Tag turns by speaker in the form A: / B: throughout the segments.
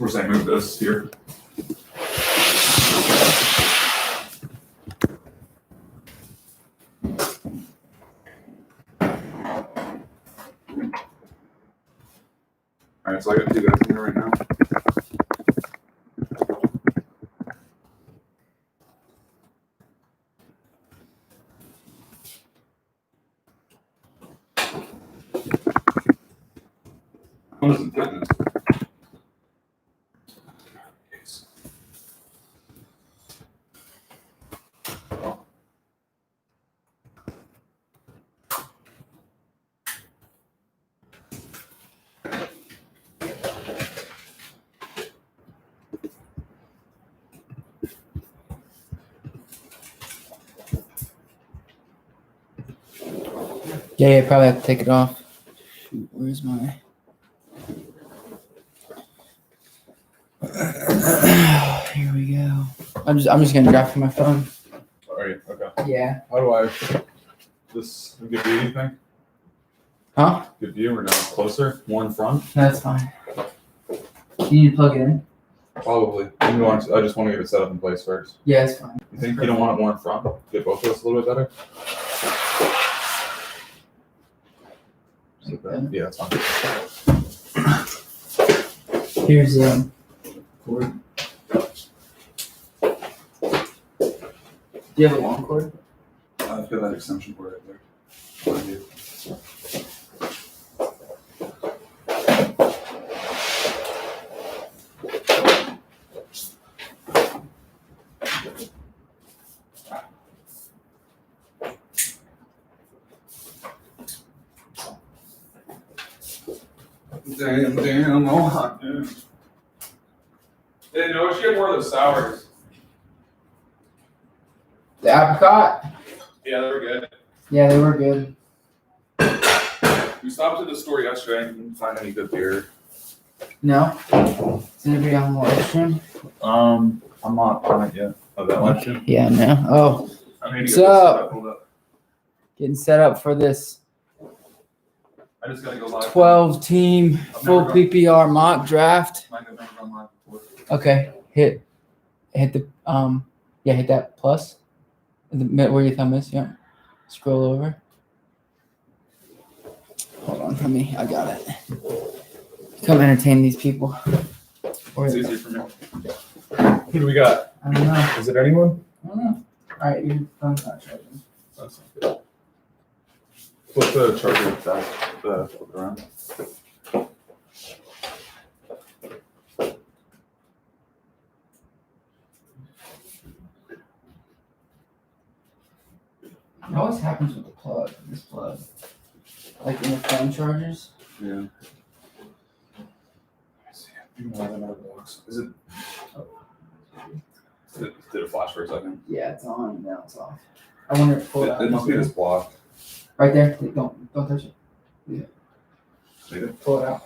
A: We're saying move this here. All right, so I got two guys in here right now. What is it fitness?
B: Yeah, probably have to take it off. Shoot, where's my? Here we go. I'm just gonna grab from my phone.
A: All right, okay.
B: Yeah.
A: How do I, this, good view, you think?
B: Huh?
A: Good view or no? Closer? More in front?
B: That's fine. You need to plug it in?
A: Probably. I just want to get it set up in place first.
B: Yeah, it's fine.
A: You think you don't want it more in front? Get both of us a little bit better?
B: Like that?
A: Yeah, that's fine.
B: Here's cord. Do you have a long cord?
A: I've got that extension cord right there. What do you do? Damn, oh hot, dude. Hey, no, we should get more of those sours.
B: The apricot?
A: Yeah, they were good.
B: Yeah, they were good.
A: We stopped at the store yesterday and didn't find any good beer.
B: No? Is anybody on the live stream?
A: I'm not on it yet. Oh, that one too?
B: Yeah, no. Oh,
A: I need to
B: What's
A: get
B: up?
A: this pulled up.
B: getting set up for this
A: I just gotta go live.
B: 12-team full
A: gone.
B: PPR mock draft.
A: Mine have never gone live before.
B: Okay, hit the hit that plus. Where your thumb is, yeah. Scroll over. Hold on for me, I got it. Come entertain these people.
A: It's easier for me. Who do we got?
B: I don't know.
A: Is it anyone?
B: I don't know. All right, your phone's not charging.
A: That's not good. Flip the charger back, flip it around.
B: It always happens with the plug, this plug. Like in the phone chargers.
A: Yeah. Let's see. I think I have another box. Is it? Oh. Did it flash for a second?
B: Yeah, it's on and now it's off. I wonder if
A: It must be this block.
B: Right there. Don't touch it.
A: See it?
B: Pull it out.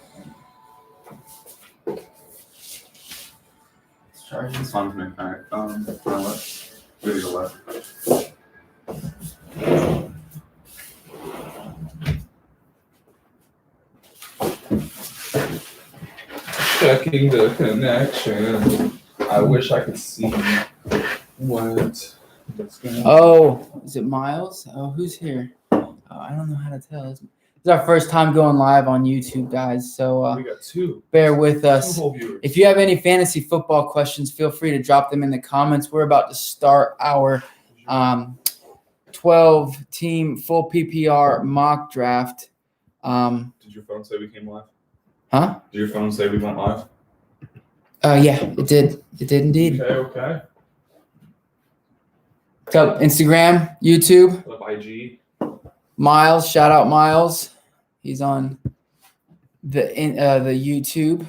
B: It's charging.
A: It's fine with me. All right. Run left. We gotta go left. Checking the connection. I wish I could see what's going on.
B: Oh, is it Miles? Oh, who's here? Oh, I don't know how to tell. This is our first time going live on YouTube, guys. So
A: We got two
B: bear with us.
A: whole viewers.
B: If you have any fantasy football questions, feel free to drop them in the comments. We're about to start our 12-team full PPR mock draft.
A: Did your phone say we came live?
B: Huh?
A: Did your phone say we went live?
B: Yeah, it did. It did indeed.
A: Okay.
B: So Instagram, YouTube,
A: What up, IG?
B: Miles. Shout out Miles. He's on the YouTube.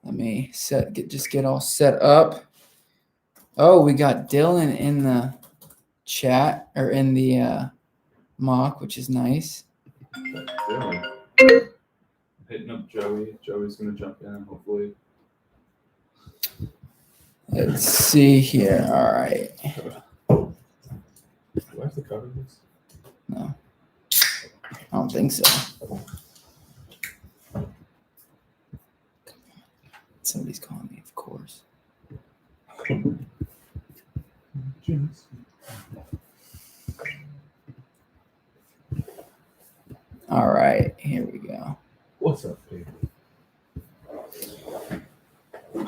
B: Let me get all set up. Oh, we got Dylan in the chat or in the mock, which is nice.
A: Dylan. Hitting up Joey. Joey's gonna jump in, hopefully.
B: Let's see here. All right.
A: Do I have to cover this?
B: No, I don't think so. Somebody's calling me, of course. All right, here we go.
A: What's up, baby?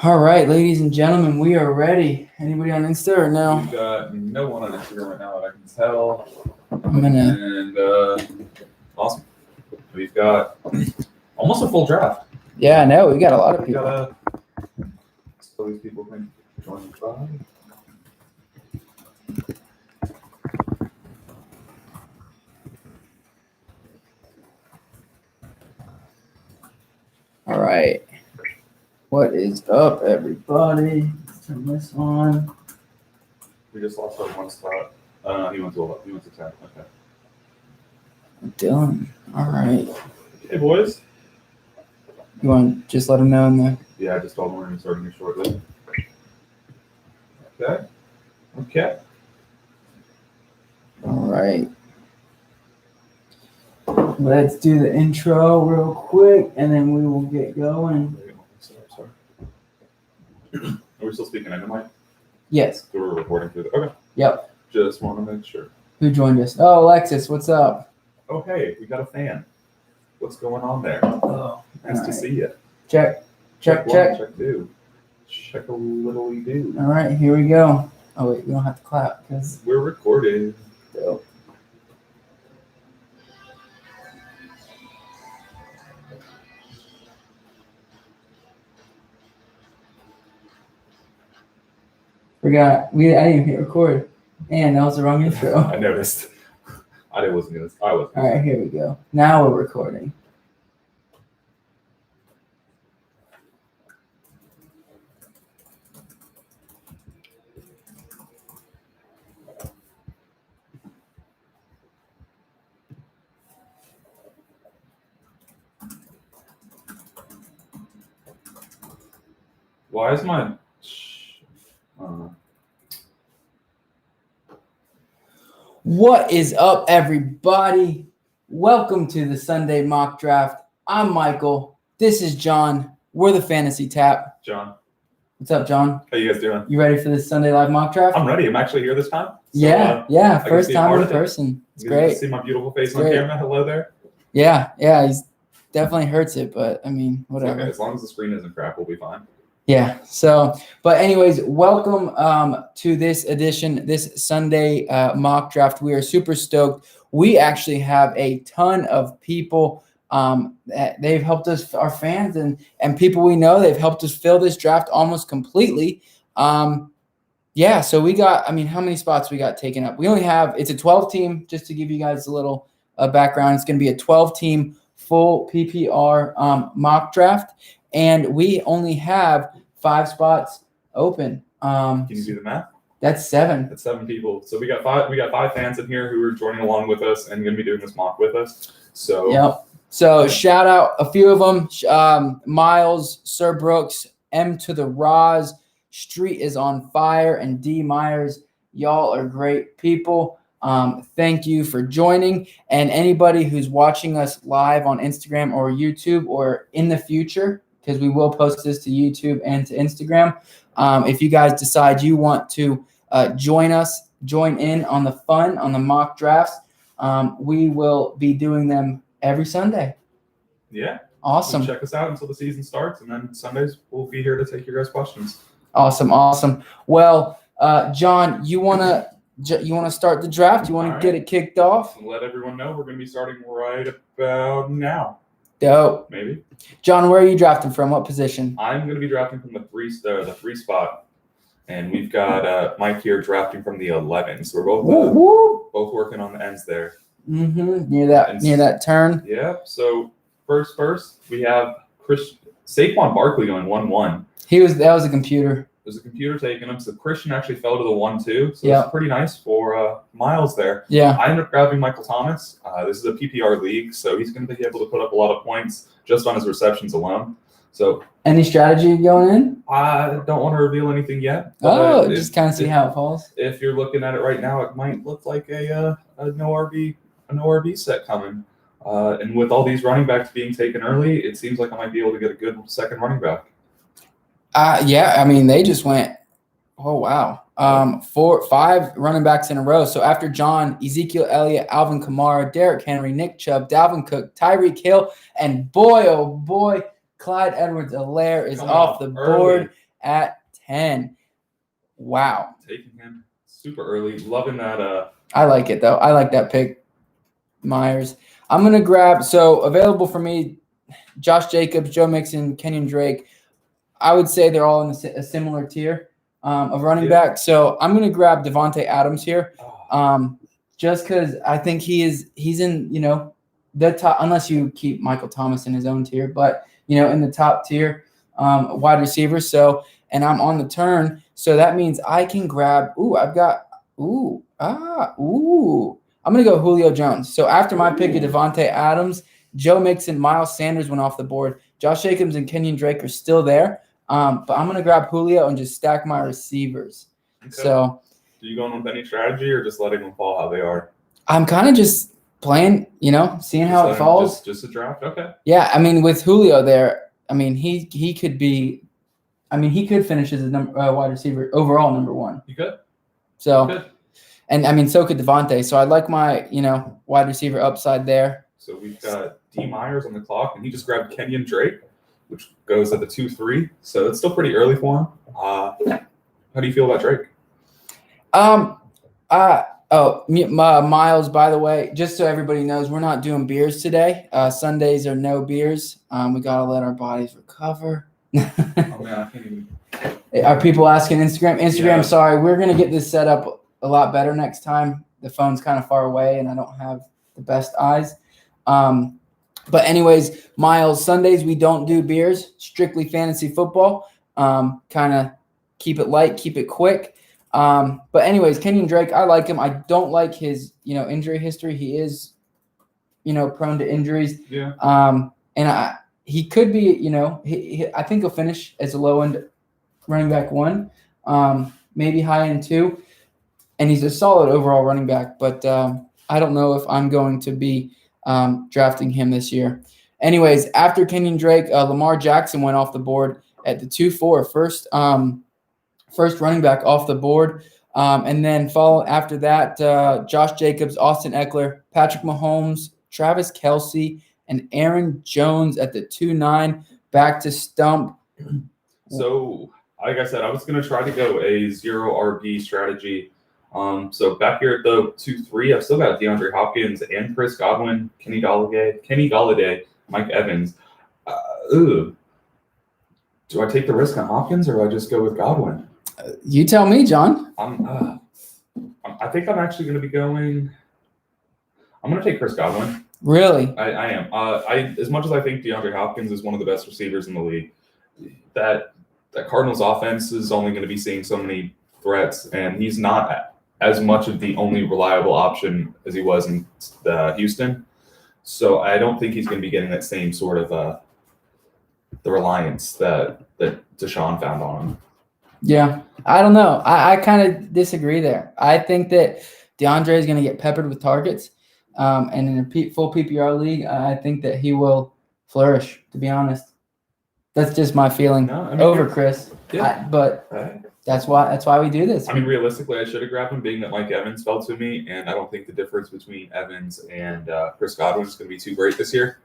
B: All right, ladies and gentlemen, we are ready. Anybody on Insta or no?
A: We've got no one on Instagram right now that I can tell.
B: I'm gonna.
A: And awesome. We've got almost a full draft.
B: Yeah, no, we got a lot of
A: We
B: people.
A: got so these people can join the tribe.
B: All right. What is up, everybody? Let's turn this on.
A: We just lost our one spot. He went to 10. Okay.
B: Dylan. All right.
A: Hey boys.
B: You want to just let him know in the.
A: Yeah, I just told him we're gonna be starting here shortly. Okay. Okay.
B: All right. Let's do the intro real quick, and then we will get going.
A: Sorry. Are we still speaking into mic?
B: Yes.
A: So we're recording through the. Okay.
B: Yep.
A: Just want to make sure.
B: Who joined us? Oh, Alexis, what's up?
A: Oh hey, we got a fan. What's going on there?
B: Oh,
A: Nice
B: all
A: to
B: right.
A: see you.
B: Check.
A: Check 2. Check a little do.
B: All right, here we go. Oh wait, we don't have to clap because.
A: We're recording.
B: Dope. I didn't even hit record. And that was the wrong intro.
A: I noticed. I wasn't gonna. I was.
B: All right, here we go. Now we're recording.
A: Why is my?
B: What is up, everybody? Welcome to the Sunday mock draft. I'm Michael. This is John. We're the Fantasy Tap.
A: John,
B: What's up, John?
A: how you guys doing?
B: You ready for this Sunday live mock draft?
A: I'm ready. I'm actually here this time. So,
B: Yeah.
A: I can
B: First
A: be a
B: time
A: part
B: in
A: of it.
B: person. It's
A: you guys
B: great.
A: See my beautiful face
B: It's
A: on
B: great.
A: camera. Hello there.
B: Yeah. He's definitely hurts it, but I mean,
A: It's
B: whatever.
A: okay. As long as the screen isn't crap, we'll be fine.
B: Yeah. So, but anyways, welcome to this edition, this Sunday mock draft. We are super stoked. We actually have a ton of people that they've helped us, our fans and people we know. They've helped us fill this draft almost completely. Yeah. So we got. I mean, how many spots we got taken up? We only have. It's a 12-team. Just to give you guys a little background, it's going to be a 12-team full PPR mock draft. And we only have 5 spots open.
A: Can you do the math?
B: That's 7.
A: That's 7 people. So we got 5 fans in here who are joining along with us and going to be doing this mock with us. So
B: Yep. So shout out a few of them. Miles, Sir Brooks, M to the Roz, Street is on fire, and D Myers. Y'all are great people. Thank you for joining. And anybody who's watching us live on Instagram or YouTube or in the future, because we will post this to YouTube and to Instagram. If you guys decide you want to join in on the fun, on the mock drafts, we will be doing them every Sunday.
A: Yeah.
B: Awesome.
A: So check us out until the season starts, and then Sundays we'll be here to take your guys' questions.
B: Awesome. Well, John, you wanna start the draft? You wanna get it kicked off?
A: Let everyone know we're going to be starting right about now.
B: Dope.
A: Maybe.
B: John, where are you drafting from? What position?
A: I'm going to be drafting from the 3 spot, and we've got Mike here drafting from the 11. So we're both working on the ends there.
B: Mm-hmm. Near that turn.
A: Yeah. So first we have Saquon Barkley going 1-1.
B: That was a computer.
A: There's a computer taking him. So Christian actually fell to the 1-2. So
B: Yeah.
A: that's pretty nice for Miles there.
B: Yeah.
A: I ended up grabbing Michael Thomas. This is a PPR league, so he's going to be able to put up a lot of points just on his receptions alone. So
B: Any strategy going in?
A: I don't want to reveal anything yet.
B: Just kind of see how it falls.
A: If you're looking at it right now, it might look like a no RB set coming. And with all these running backs being taken early, it seems like I might be able to get a good second running back.
B: Yeah, I mean, they just went, oh, wow. 5 running backs in a row. So after John, Ezekiel Elliott, Alvin Kamara, Derrick Henry, Nick Chubb, Dalvin Cook, Tyreek Hill, and boy, oh boy, Clyde Edwards-Helaire is off the board at 10. Wow.
A: Taking him super early. Loving that.
B: I like it, though. I like that pick, Myers. I'm going to grab, so available for me, Josh Jacobs, Joe Mixon, Kenyon Drake. I would say they're all in a similar tier of running back. So I'm going to grab Devontae Adams here, just because I think he's in, the top, unless you keep Michael Thomas in his own tier, but, in the top tier wide receiver. So, and I'm on the turn. So that means I can grab, I'm going to go Julio Jones. So after my pick of Devontae Adams, Joe Mixon, Miles Sanders went off the board. Josh Jacobs and Kenyon Drake are still there. But I'm going to grab Julio and just stack my receivers. Okay. So,
A: are you going with any strategy or just letting them fall how they are?
B: I'm kind of just playing, seeing how it falls.
A: Just a draft? Okay.
B: Yeah, I mean, with Julio there, I mean, he could be – I mean, he could finish as a wide receiver, overall number 1.
A: He could.
B: So,
A: he could.
B: And, I mean, so could Devontae. So, I like my, wide receiver upside there.
A: So, we've got D. Myers on the clock, and he just grabbed Kenyon Drake, which goes at the 2-3. So it's still pretty early for him. How do you feel about Drake?
B: Miles, by the way, just so everybody knows, we're not doing beers today. Sundays are no beers. We got to let our bodies recover.
A: Oh, man, I can't even.
B: Are people asking Instagram? Yeah. Sorry, we're going to get this set up a lot better next time. The phone's kind of far away, and I don't have the best eyes. But anyways, Miles, Sundays we don't do beers, strictly fantasy football. Kind of keep it light, keep it quick. But anyways, Kenyon Drake, I like him. I don't like his, injury history. He is, prone to injuries.
A: Yeah.
B: And he could be, I think he'll finish as a low end running back 1, maybe high end 2, and he's a solid overall running back. But I don't know if I'm going to be drafting him this year. Anyways, after Kenyon Drake, Lamar Jackson went off the board at the 2-4, first running back off the board. And then follow after that, Josh Jacobs, Austin Eckler, Patrick Mahomes, Travis Kelce, and Aaron Jones at the 2-9, back to Stump.
A: So, like I said, I was going to try to go a 0 RB strategy. So back here at the 2-3, I've still got DeAndre Hopkins and Chris Godwin, Kenny Galladay, Mike Evans. Do I take the risk on Hopkins or do I just go with Godwin?
B: You tell me, John.
A: I think I'm actually going to be going. I'm going to take Chris Godwin.
B: Really?
A: I am. As much as I think DeAndre Hopkins is one of the best receivers in the league, that Cardinals offense is only going to be seeing so many threats, and he's not as much of the only reliable option as he was in Houston. So I don't think he's going to be getting that same sort of the reliance that Deshaun found on him.
B: Yeah, I don't know. I kind of disagree there. I think that DeAndre is going to get peppered with targets, and in a full PPR league, I think that he will flourish, to be honest. That's just my feeling over Chris.
A: Yeah.
B: That's why we do this.
A: I mean, realistically, I should have grabbed him, being that Mike Evans fell to me, and I don't think the difference between Evans and Chris Godwin is going to be too great this year.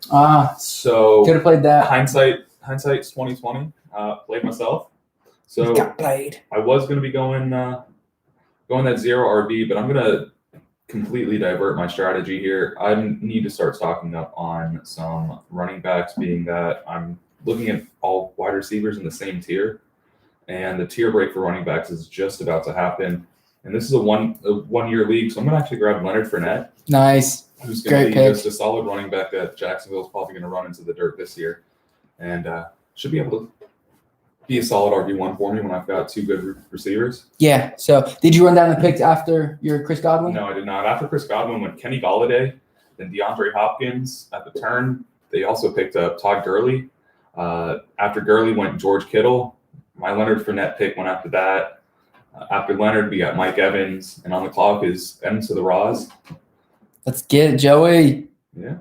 A: So
B: could have played that.
A: Hindsight's 2020. Played myself. So
B: got played.
A: I was going to be going that 0 RB, but I'm going to completely divert my strategy here. I need to start stocking up on some running backs, being that I'm looking at all wide receivers in the same tier. And the tier break for running backs is just about to happen. And this is a one-year league, so I'm going to actually grab Leonard Fournette.
B: Nice.
A: Who's going to be just a solid running back that Jacksonville's probably going to run into the dirt this year. And should be able to be a solid RB1 for me when I've got 2 good receivers.
B: Yeah. So did you run down the picks after your Chris Godwin?
A: No, I did not. After Chris Godwin went Kenny Galladay, then DeAndre Hopkins at the turn. They also picked up Todd Gurley. After Gurley went George Kittle. My Leonard Fournette pick went after that. After Leonard, we got Mike Evans. And on the clock is Evans to the Roz.
B: Let's get it, Joey.
A: Yeah.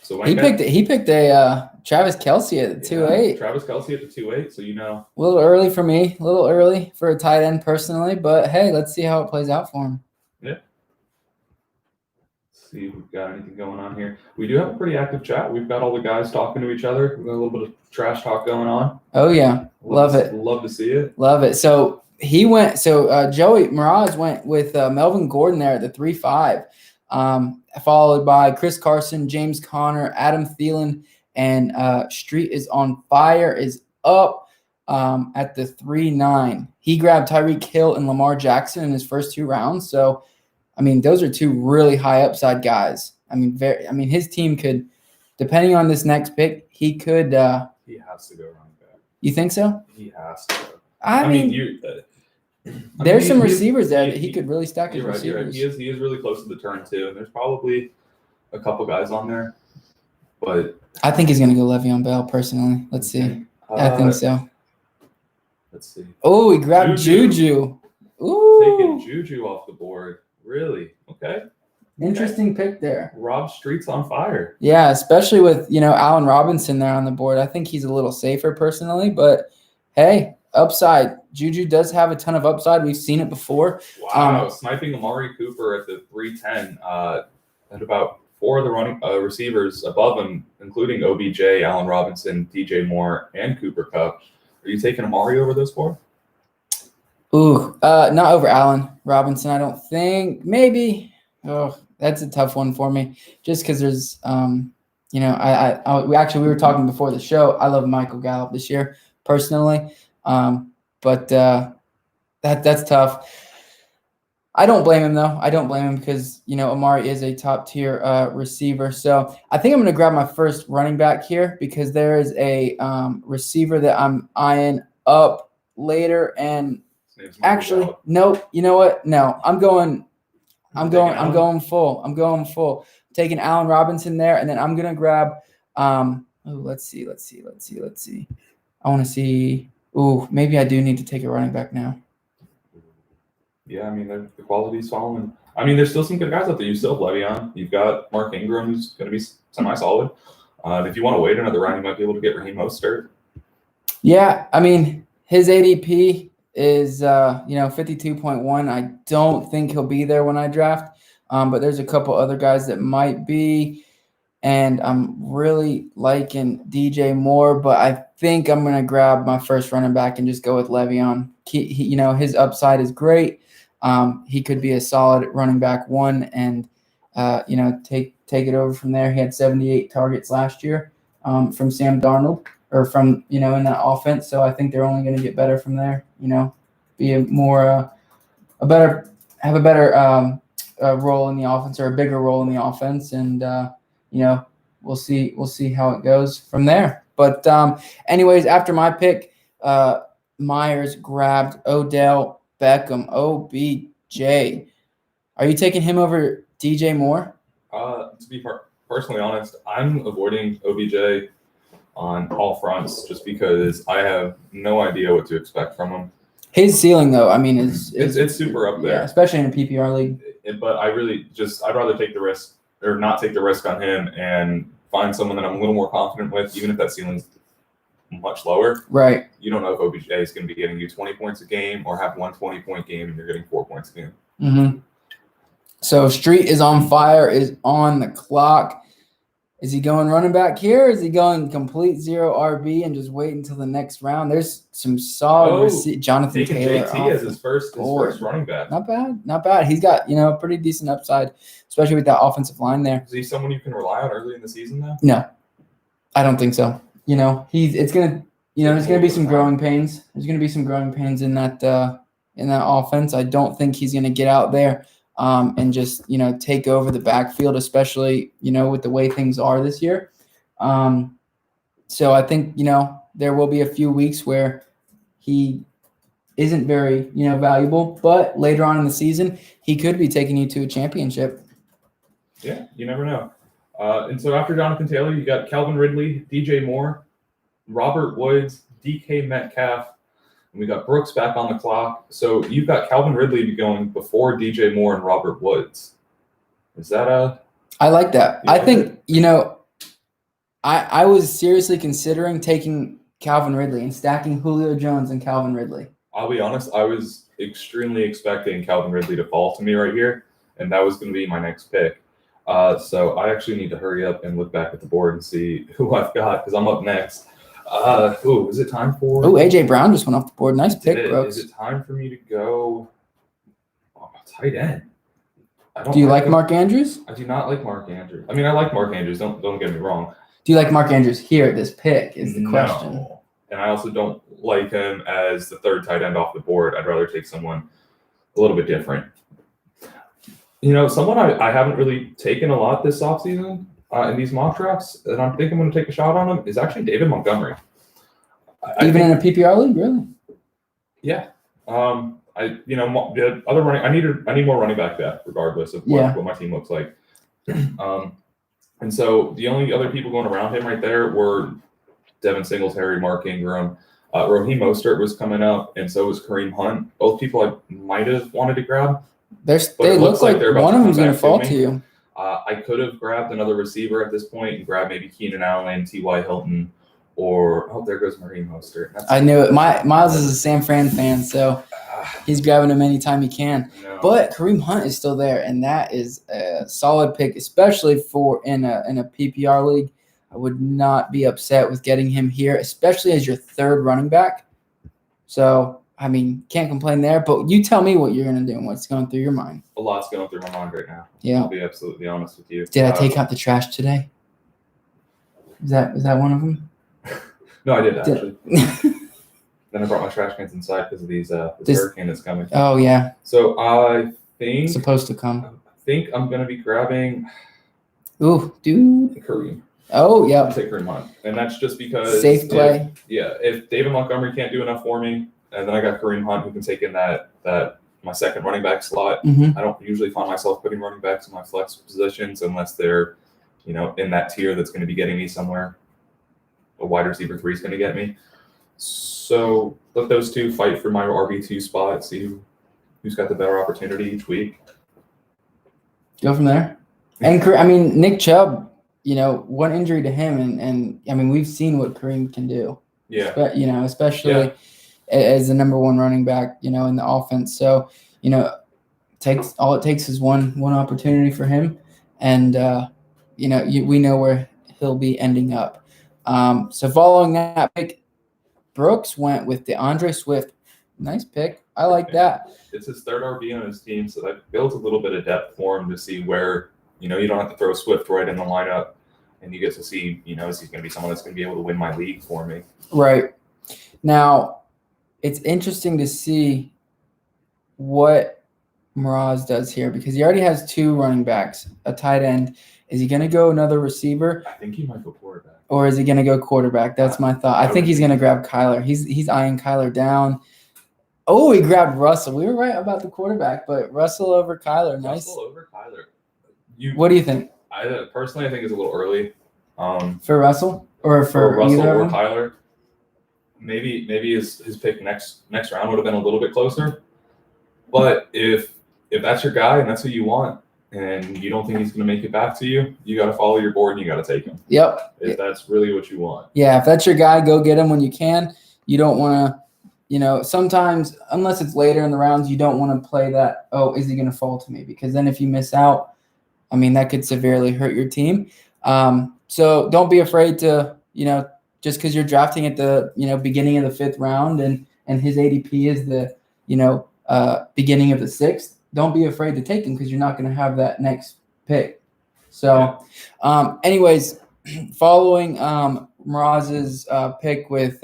A: So
B: he picked a Travis Kelce at the 2.8.
A: Travis Kelce at the 2.8. So
B: A little early for me. A little early for a tight end personally, but hey, let's see how it plays out for him.
A: Yeah. Let's see if we've got anything going on here. We do have a pretty active chat. We've got all the guys talking to each other. We've got a little bit of trash talk going on.
B: Oh yeah, love it.
A: Love to see it.
B: Love it. So Joey Miraz went with Melvin Gordon there at the 3.5, followed by Chris Carson, James Conner, Adam Thielen, and Street is on fire is up at the 3.9. He grabbed Tyreek Hill and Lamar Jackson in his first 2 rounds. So, I mean, those are 2 really high upside guys. I mean, his team could, depending on this next pick, he could.
A: He has to go running back.
B: You think so?
A: He has to.
B: I mean, there's some receivers there that he could really stack his receivers.
A: You're right. He is really close to the turn too, and there's probably a couple guys on there, but
B: I think he's going to go Le'Veon Bell personally. Let's see. I think so.
A: Let's see.
B: Oh, he grabbed Juju. Ooh,
A: taking Juju off the board. Really? Okay.
B: Interesting pick there.
A: Rob Street's on fire.
B: Yeah, especially with Allen Robinson there on the board. I think he's a little safer personally, but hey, upside. Juju does have a ton of upside. We've seen it before.
A: Wow, sniping Amari Cooper at the 3.10 at about 4 of the running receivers above him, including OBJ, Allen Robinson, DJ Moore, and Cooper Kupp. Are you taking Amari over those 4?
B: Ooh, not over Allen Robinson, I don't think. Maybe. Oh, that's a tough one for me. Just because there's, we were talking before the show. I love Michael Gallup this year personally, but that's tough. I don't blame him though. I don't blame him because Amari is a top tier receiver. So I think I'm going to grab my first running back here because there is a receiver that I'm eyeing up later. And actually, nope. You know what? No, I'm going full. I'm taking Allen Robinson there, and then I'm going to grab. Let's see. I want to see. Ooh, maybe I do need to take a running back now.
A: Yeah, I mean, the quality's falling. I mean, there's still some good guys out there. You still have Le'Veon. You've got Mark Ingram, who's going to be semi-solid. If you want to wait another round, you might be able to get Raheem Mostert. Yeah,
B: I mean, his ADP is 52.1. I don't think he'll be there when I draft, but there's a couple other guys that might be. And I'm really liking DJ Moore, but I think I'm going to grab my first running back and just go with Le'Veon. His upside is great. He could be a solid running back 1 and, take it over from there. He had 78 targets last year from Sam Darnold or from, in that offense. So I think they're only going to get better from there, be a better role in the offense or a bigger role in the offense. And, we'll see how it goes from there. But anyways, after my pick, Myers grabbed Odell Beckham, OBJ. Are you taking him over DJ Moore?
A: To be personally honest, I'm avoiding OBJ on all fronts just because I have no idea what to expect from him.
B: His ceiling, though, I mean, is
A: it's super up there.
B: Yeah, especially in a PPR league.
A: But I'd rather take the risk or not take the risk on him and find someone that I'm a little more confident with, even if that ceiling's much lower.
B: Right.
A: You don't know if OBJ is going to be getting you 20 points a game or have one 20-point game and you're getting 4 points a game.
B: Mm-hmm. So Street is on fire, is on the clock. Is he going running back here? Or is he going complete 0 RB and just wait until the next round? There's some solid Jonathan Taylor
A: JT as his first running back.
B: Not bad. He's got a pretty decent upside, especially with that offensive line there.
A: Is he someone you can rely on early in the season though?
B: No, I don't think so. There's gonna be some growing pains. There's gonna be some growing pains in that offense. I don't think he's gonna get out there and just take over the backfield, especially with the way things are this year. So I think there will be a few weeks where he isn't very valuable, but later on in the season he could be taking you to a championship.
A: Yeah, you never know. And so after Jonathan Taylor, you got Calvin Ridley, DJ Moore, Robert Woods, DK Metcalf, and we got Brooks back on the clock. So you've got Calvin Ridley going before DJ Moore and Robert Woods. Is that
B: I like that. I think, I was seriously considering taking Calvin Ridley and stacking Julio Jones and Calvin Ridley.
A: I'll be honest, I was extremely expecting Calvin Ridley to fall to me right here, and that was going to be my next pick. So I actually need to hurry up and look back at the board and see who I've got because I'm up next. Is it time for?
B: Oh, AJ Brown just went off the board. Nice pick, Brooks.
A: Is it time for me to go tight end?
B: Do you like Mark Andrews?
A: I do not like Mark Andrews. I mean, I like Mark Andrews. Don't get me wrong.
B: Do you like Mark Andrews here at this pick? Is the question.
A: No. And I also don't like him as the third tight end off the board. I'd rather take someone a little bit different. Someone I haven't really taken a lot this offseason in these mock drafts, and I think I'm going to take a shot on him, is actually David Montgomery.
B: Even in a PPR league, really?
A: Yeah. The other running, I need more running back depth, regardless of what my team looks like. And so the only other people going around him right there were Devin Singletary, Mark Ingram, Raheem Mostert was coming up, and so was Kareem Hunt. Both people I might have wanted to grab.
B: They look like one of them's going to fall to you.
A: I could have grabbed another receiver at this point and grabbed maybe Keenan Allen, T.Y. Hilton, or there goes Raheem Mostert.
B: I knew it. Miles is a San Fran fan, so he's grabbing him anytime he can.
A: No.
B: But Kareem Hunt is still there, and that is a solid pick, especially for in a PPR league. I would not be upset with getting him here, especially as your third running back. So, I mean, can't complain there. But you tell me what you're going to do and what's going through your mind.
A: A lot's going through my mind right now.
B: Yeah.
A: I'll be absolutely honest with you.
B: Did I take out the trash today? Is that one of them?
A: No, I did actually. Then I brought my trash cans inside because of this hurricane that's coming.
B: Oh, yeah.
A: So I think
B: it's supposed to come.
A: I think I'm going to be grabbing Kareem.
B: Oh, yeah.
A: I'll take Kareem Hunt. And that's just because
B: safe play.
A: If David Montgomery can't do enough for me, and then I got Kareem Hunt who can take in that my second running back slot.
B: Mm-hmm.
A: I don't usually find myself putting running backs in my flex positions unless they're, in that tier that's going to be getting me somewhere. A wide receiver 3 is going to get me. So let those two fight for my RB2 spot, see who's got the better opportunity each week.
B: Go from there. And, I mean, Nick Chubb, one injury to him, and I mean, we've seen what Kareem can do.
A: Yeah.
B: But, especially as the number one running back, in the offense. So, all it takes is one opportunity for him. And, we know where he'll be ending up. So following that pick, Brooks went with DeAndre Swift. Nice pick. I like that.
A: It's his third RB on his team, so that builds a little bit of depth for him to see where, you don't have to throw Swift right in the lineup, and you get to see, is he going to be someone that's going to be able to win my league for me? Right.
B: Now, it's interesting to see what Mraz does here because he already has 2 running backs, a tight end. Is he going to go another receiver?
A: I think he might go quarterback.
B: Or is he going to go quarterback? That's my thought. I think he's going to grab Kyler. He's eyeing Kyler down. Oh, he grabbed Russell. We were right about the quarterback, but Russell over Kyler. Nice.
A: Russell over Kyler.
B: What do you think?
A: I personally think it's a little early.
B: For Russell or for
A: Russell
B: either
A: or Kyler. Maybe his pick next round would have been a little bit closer. But if that's your guy and that's who you want, and you don't think he's going to make it back to you, you got to follow your board and you got to take him.
B: Yep.
A: If that's really what you want.
B: Yeah, if that's your guy, go get him when you can. You don't want to, sometimes, unless it's later in the rounds, you don't want to play that, is he going to fall to me? Because then if you miss out, I mean, that could severely hurt your team. So don't be afraid to, just because you're drafting at the, beginning of the 5th round and his ADP is the, beginning of the 6th. Don't be afraid to take him because you're not going to have that next pick. So, anyways, following Mraz's pick with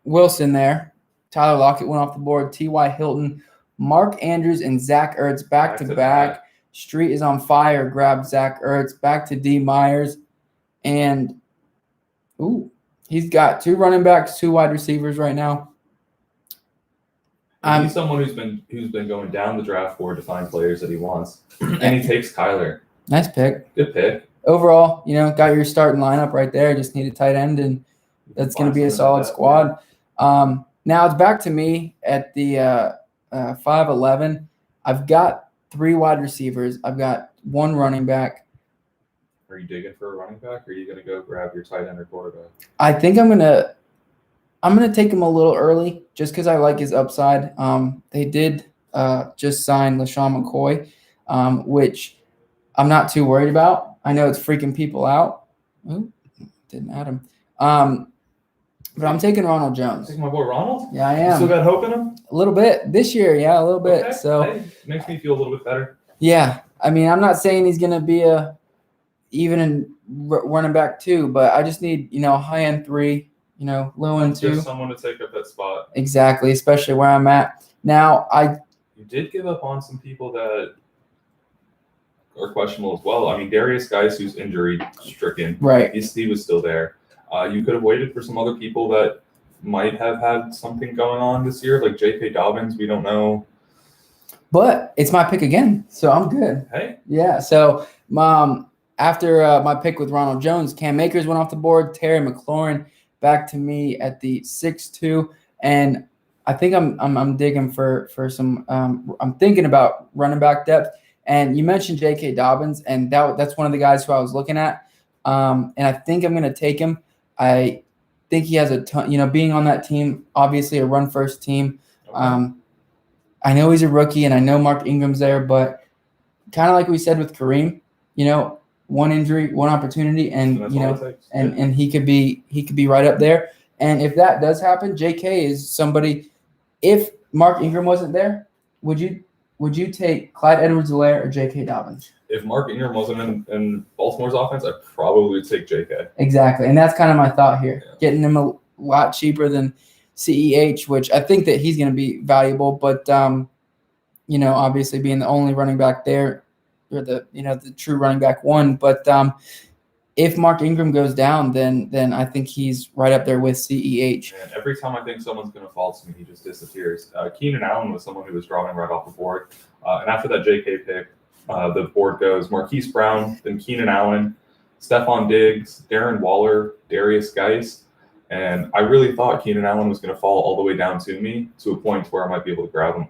B: Wilson there, Tyler Lockett went off the board, T.Y. Hilton, Mark Andrews, and Zach Ertz back to back. Street is on fire, grabbed Zach Ertz, back to D. Myers. And, he's got 2 running backs, 2 wide receivers right now.
A: He's someone who's been going down the draft board to find players that he wants, and he takes Kyler.
B: Nice pick.
A: Good pick.
B: Overall, got your starting lineup right there. Just need a tight end, and that's going to be a solid squad. Now it's back to me at the 5'11". I've got 3 wide receivers. I've got 1 running back.
A: Are you digging for a running back, or are you going to go grab your tight end or quarterback?
B: I think I'm gonna take him a little early just because I like his upside. They did just sign LaShawn McCoy, which I'm not too worried about. I know it's freaking people out. Ooh, didn't add him. But I'm taking Ronald Jones.
A: Taking my boy Ronald?
B: Yeah, I
A: You
B: am.
A: still got hope in him?
B: A little bit this year, yeah, a little bit.
A: Okay.
B: So
A: Hey, makes me feel a little bit better.
B: yeah, I mean, I'm not saying he's gonna be even in running back 2, but I just need a high end 3, low end 2.
A: Just someone to take up that spot.
B: Exactly, especially where I'm at now.
A: You did give up on some people that are questionable as well. I mean, Darius Geis, who's injury stricken,
B: right.
A: he was still there. You could have waited for some other people that might have had something going on this year, like J.K. Dobbins. We don't know.
B: But it's my pick again, so I'm good.
A: Hey.
B: Yeah, so after my pick with Ronald Jones, Cam Akers went off the board, Terry McLaurin back to me at the 6-2, and I think I'm digging for some I'm thinking about running back depth. And you mentioned J.K. Dobbins, and that's one of the guys who I was looking at. And I think I'm going to take him. I think he has a ton, being on that team, obviously a run-first team.
A: Okay.
B: I know he's a rookie, and I know Mark Ingram's there, but kind of like we said with Kareem, one injury, one opportunity, and and he could be right up there. And if that does happen, J.K. is somebody. If Mark Ingram wasn't there, would you take Clyde Edwards-Helaire or J.K. Dobbins?
A: If Mark Ingram wasn't in Baltimore's offense, I'd probably would take J.K.
B: Exactly, and that's kind of my thought here. Yeah. Getting him a lot cheaper than CEH, which I think that he's going to be valuable, but obviously being the only running back there, or the true running back 1. But if Mark Ingram goes down, then I think he's right up there with CEH.
A: And every time I think someone's going to fall to me, he just disappears. Keenan Allen was someone who was dropping right off the board. And after that J.K. pick, the board goes Marquise Brown, then Keenan Allen, Stephon Diggs, Darren Waller, Darius Geis. And I really thought Keenan Allen was going to fall all the way down to me to a point where I might be able to grab him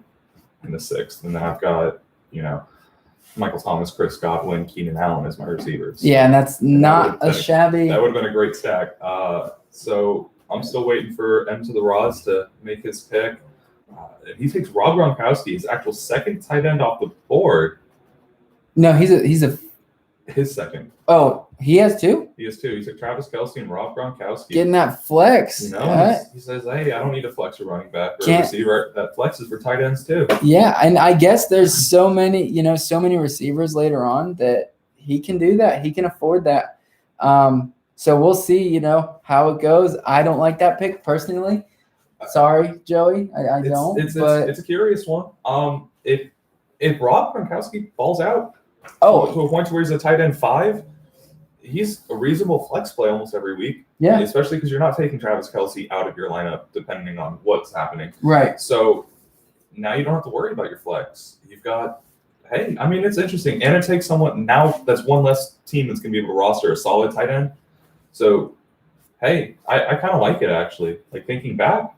A: in the 6th. And then I've got, Michael Thomas, Chris Godwin, Keenan Allen as my receivers.
B: Yeah, and that's not a shabby.
A: That would have been a great stack. So I'm still waiting for M to the Rods to make his pick. He takes Rob Gronkowski, his actual second tight end off the board.
B: No, he's
A: his second.
B: Oh, he has 2?
A: He has 2. He took Travis Kelce and Rob Gronkowski.
B: Getting that flex.
A: He says, hey, I don't need a flex or running back or a receiver. That flex is for tight ends too.
B: Yeah, and I guess there's so many receivers later on that he can do that. He can afford that. So we'll see, how it goes. I don't like that pick personally. Sorry, Joey. I don't.
A: It's a curious one. If Rob Gronkowski falls out to a point where he's a tight end 5, he's a reasonable flex play almost every week.
B: Yeah.
A: Especially because you're not taking Travis Kelce out of your lineup depending on what's happening.
B: Right.
A: So now you don't have to worry about your flex. You've got, hey, I mean, it's interesting. And it takes someone now that's one less team that's going to be able to roster a solid tight end. So, hey, I kind of like it actually. Like thinking back.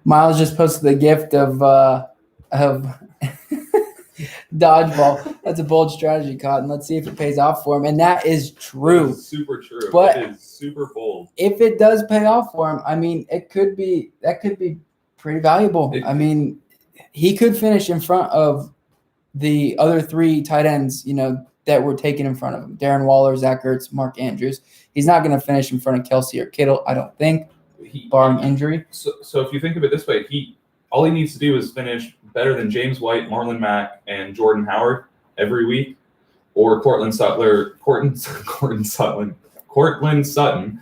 B: Miles just posted the gift of dodgeball. That's a bold strategy, Cotton. Let's see if it pays off for him. And that is true.
A: Super true.
B: But
A: it is super bold.
B: If it does pay off for him, I mean, that could be pretty valuable. He could finish in front of the other 3 tight ends, that were taken in front of him. Darren Waller, Zach Ertz, Mark Andrews. He's not going to finish in front of Kelce or Kittle, I don't think, barring injury.
A: So if you think of it this way, all he needs to do is finish better than James White, Marlon Mack, and Jordan Howard every week, or Cortland Sutton.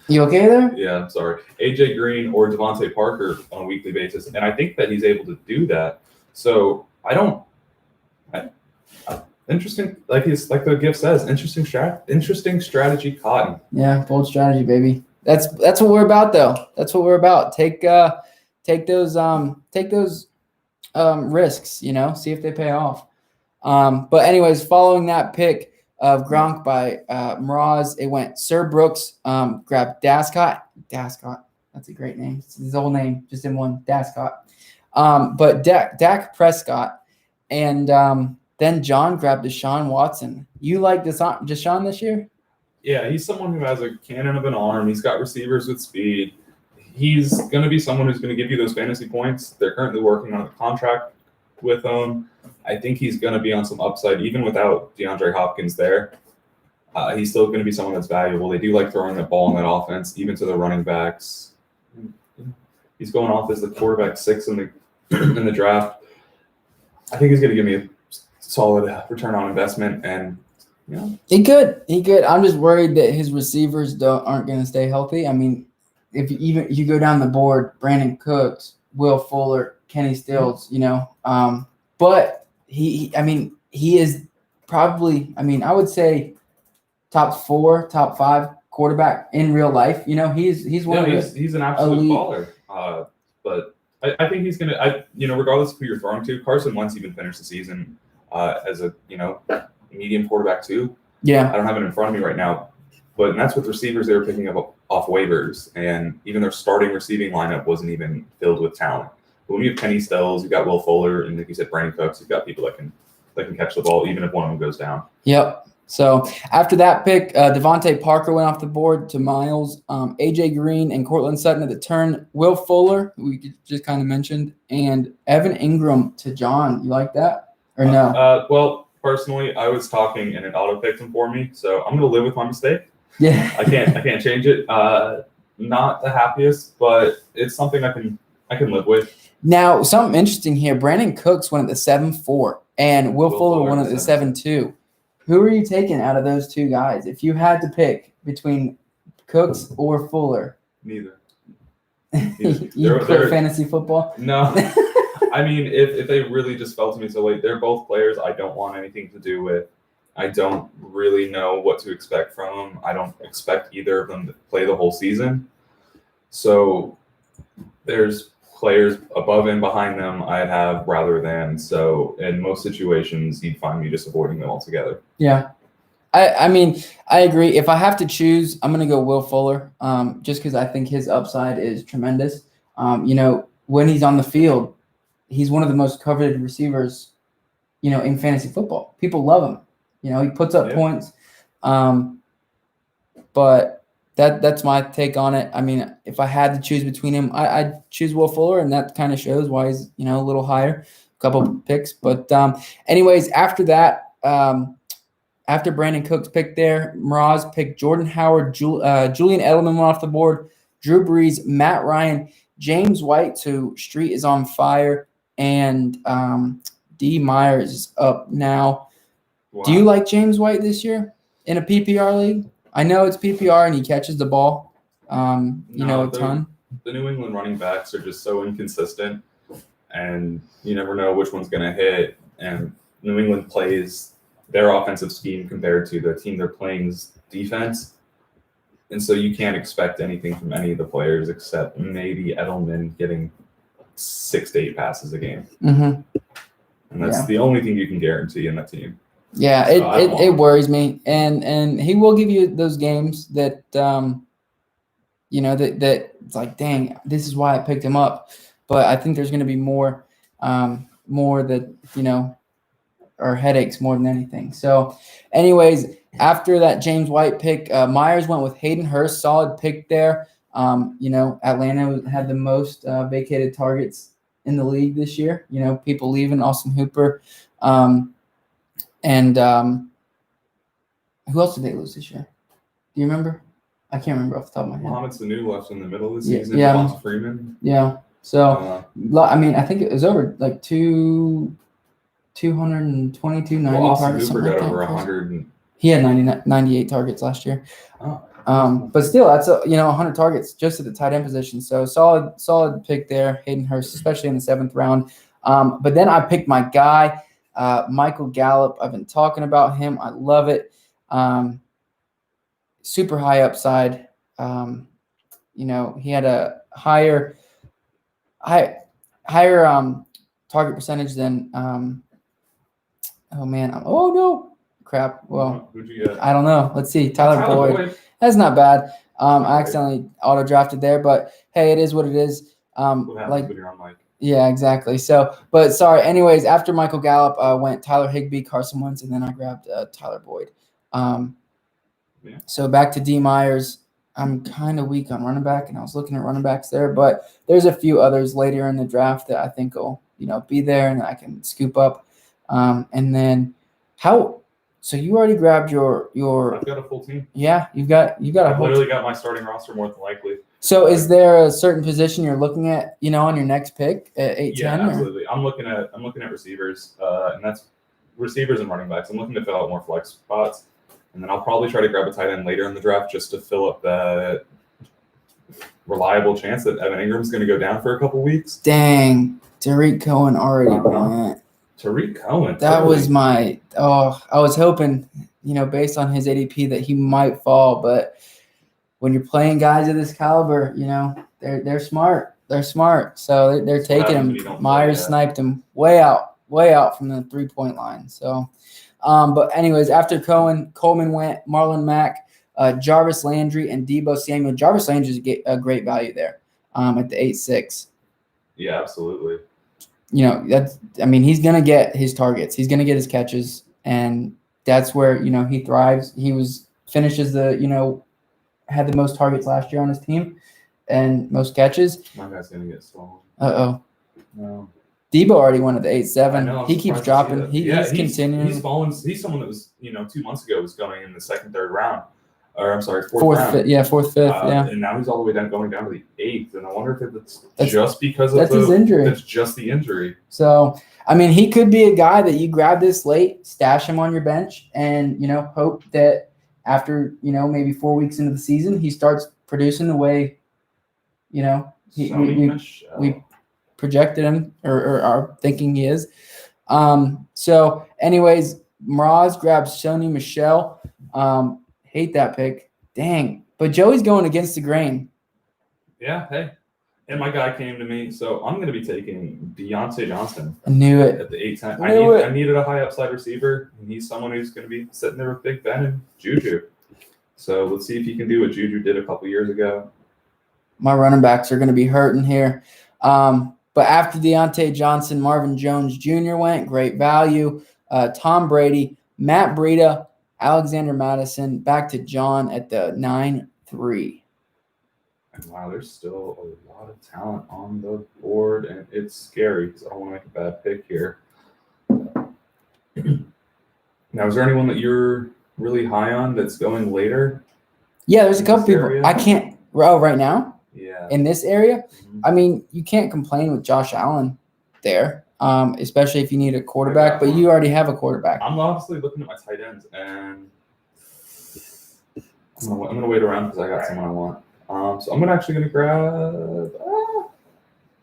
B: You okay there?
A: Yeah, I'm sorry. AJ Green or Devontae Parker on a weekly basis. And I think that he's able to do that. So interesting, like the gift says, interesting strategy, Cotton.
B: Yeah, bold strategy, baby. That's what we're about, though. That's what we're about. Take those risks, see if they pay off. But anyways, following that pick of Gronk by Mraz, it went Sir Brooks, grabbed Dascott. That's a great name. It's his whole name, just in one, Dascott. But Dak Prescott, and then John grabbed Deshaun Watson. You like Deshaun this year?
A: Yeah, he's someone who has a cannon of an arm. He's got receivers with speed. He's going to be someone who's going to give you those fantasy points. They're currently working on a contract with him. I think he's going to be on some upside, even without DeAndre Hopkins there. He's still going to be someone that's valuable. They do like throwing the ball in that offense, even to the running backs. He's going off as the quarterback 6 in the draft. I think he's going to give me a solid return on investment, and
B: He could. I'm just worried that his receivers aren't going to stay healthy. I mean, if you go down the board, Brandon Cooks, Will Fuller, Kenny Stills, but he is probably, I would say top 4, top 5 quarterback in real life. He's one of
A: he's an absolute
B: elite
A: baller. But I think he's gonna. Regardless of who you're throwing to, Carson Wentz even finished the season as a medium quarterback too.
B: Yeah,
A: I don't have it in front of me right now, but that's with receivers they were picking up off waivers, and even their starting receiving lineup wasn't even filled with talent. But when you have Kenny Stills, you've got Will Fuller, and like you said, Brandon Cooks, you've got people that can catch the ball even if one of them goes down.
B: Yep. So after that pick, Devontae Parker went off the board to Miles, AJ Green and Cortland Sutton at the turn, Will Fuller, who we just kind of mentioned, and Evan Ingram to John. You like that or no?
A: Well, personally, I was talking and it auto picked him for me, so I'm gonna live with my mistake.
B: Yeah,
A: I can't change it. Not the happiest, but it's something I can live with.
B: Now, something interesting here. Brandon Cooks went at the 7-4, and Will Fuller went at the 7-2. Who are you taking out of those two guys? If you had to pick between Cooks or Fuller?
A: Neither.
B: You quit fantasy football?
A: No. I mean, if they really just fell to me so late, they're both players I don't want anything to do with. I don't really know what to expect from them. I don't expect either of them to play the whole season. So there's players above and behind them I'd have rather than. So in most situations, you'd find me just avoiding them altogether.
B: Yeah. I mean, I agree. If I have to choose, I'm going to go Will Fuller just because I think his upside is tremendous. When he's on the field, he's one of the most coveted receivers, in fantasy football. People love him. He puts up points. But that's my take on it. I mean, if I had to choose between him, I'd choose Will Fuller, and that kind of shows why he's, a little higher, a couple picks. But anyways, after that, after Brandon Cooks picked there, Mraz picked Jordan Howard, Julian Edelman went off the board, Drew Brees, Matt Ryan, James White, so Street is on fire, and D. Myers is up now. Wow. Do you like James White this year in a PPR league? I know it's PPR and he catches the ball, a ton.
A: The New England running backs are just so inconsistent, and you never know which one's going to hit. And New England plays their offensive scheme compared to the team they're playing's defense. And so you can't expect anything from any of the players except maybe Edelman getting 6 to 8 passes a game.
B: Mm-hmm.
A: And that's the only thing you can guarantee in that team.
B: Yeah, so it worries me. And he will give you those games that, that it's like, dang, this is why I picked him up. But I think there's going to be more that, are headaches more than anything. So anyways, after that James White pick, Myers went with Hayden Hurst, solid pick there. Atlanta had the most vacated targets in the league this year. People leaving, Austin Hooper. And who else did they lose this year? Do you remember? I can't remember off the top of my head.
A: Mohamed Sanu left in the middle of the season.
B: Yeah.
A: Devonta Freeman.
B: Yeah. So, I think it was over like 222, 90 targets.
A: Hooper got over 100.
B: He had 98 targets last year.
A: Oh.
B: But still, that's 100 targets just at the tight end position. So solid pick there, Hayden Hurst, especially in the 7th round. But then I picked my guy, Michael Gallup. I've been talking about him. I love it. Super high upside. He had a higher target percentage than crap. Well,
A: who'd you get?
B: I don't know. Let's see. Tyler Boyd. That's not bad. I accidentally auto drafted there, but hey, it is what it is.
A: What happens when you're on mic?
B: Yeah, exactly. So, but sorry. Anyways, after Michael Gallup went Tyler Higbee, Carson Wentz, and then I grabbed Tyler Boyd.
A: Yeah.
B: So back to D Myers. I'm kind of weak on running back, and I was looking at running backs there, but there's a few others later in the draft that I think will, be there and I can scoop up. And then so you already grabbed your
A: I've got a full team.
B: Yeah, you've got a
A: I've
B: whole
A: literally got my starting roster more than likely.
B: So is there a certain position you're looking at, on your next pick at 8-10?
A: Yeah, absolutely. I'm looking at receivers, and that's receivers and running backs. I'm looking to fill out more flex spots, and then I'll probably try to grab a tight end later in the draft just to fill up that reliable chance that Evan Ingram's going to go down for a couple weeks.
B: Dang, Tariq Cohen already went.
A: Tariq Cohen.
B: That was I was hoping, based on his ADP that he might fall, but when you're playing guys of this caliber, they're smart. They're smart. So they're taking him. Myers sniped him way out from the 3-point line. So, but anyways, after Coleman went, Marlon Mack, Jarvis Landry, and Deebo Samuel. Jarvis Landry is a great value there at the 8-6.
A: Yeah, absolutely.
B: He's going to get his targets. He's going to get his catches, and that's where, he thrives. Finishes had the most targets last year on his team and most catches.
A: My guy's going to get stolen.
B: Uh-oh.
A: No.
B: Debo already won at the 8-7.
A: Know,
B: he keeps dropping. He's continuing.
A: He's fallen. He's someone that was, 2 months ago was going in the second, third round. Or I'm sorry, fourth round.
B: Fourth, fifth, yeah.
A: And now he's all the way going down to the 8th. And I wonder if that's just because of
B: his injury.
A: That's just the injury.
B: So, he could be a guy that you grab this late, stash him on your bench, and, hope that after, maybe 4 weeks into the season, he starts producing the way, we projected him or are thinking he is. So anyways, Mraz grabs Sony Michel. Hate that pick. Dang. But Joey's going against the grain.
A: Yeah, hey. And my guy came to me, so I'm going to be taking Deontay Johnson.
B: I knew it.
A: At the 8-10. I needed a high upside receiver, and he's someone who's going to be sitting there with Big Ben and Juju. So let's see if he can do what Juju did a couple years ago.
B: My running backs are going to be hurting here. But after Deontay Johnson, Marvin Jones Jr. went, great value. Tom Brady, Matt Breida, Alexander Madison, back to John at the 9-3.
A: And wow, there's still a lot of talent on the board, and it's scary because I don't want to make a bad pick here. Now, is there anyone that you're really high on that's going later?
B: Yeah, there's a couple people. I can't – right now?
A: Yeah.
B: In this area? Mm-hmm. You can't complain with Josh Allen there, especially if you need a quarterback, but you already have a quarterback.
A: I'm honestly looking at my tight ends, and I'm going to wait around because I got someone I want. So I'm actually going to grab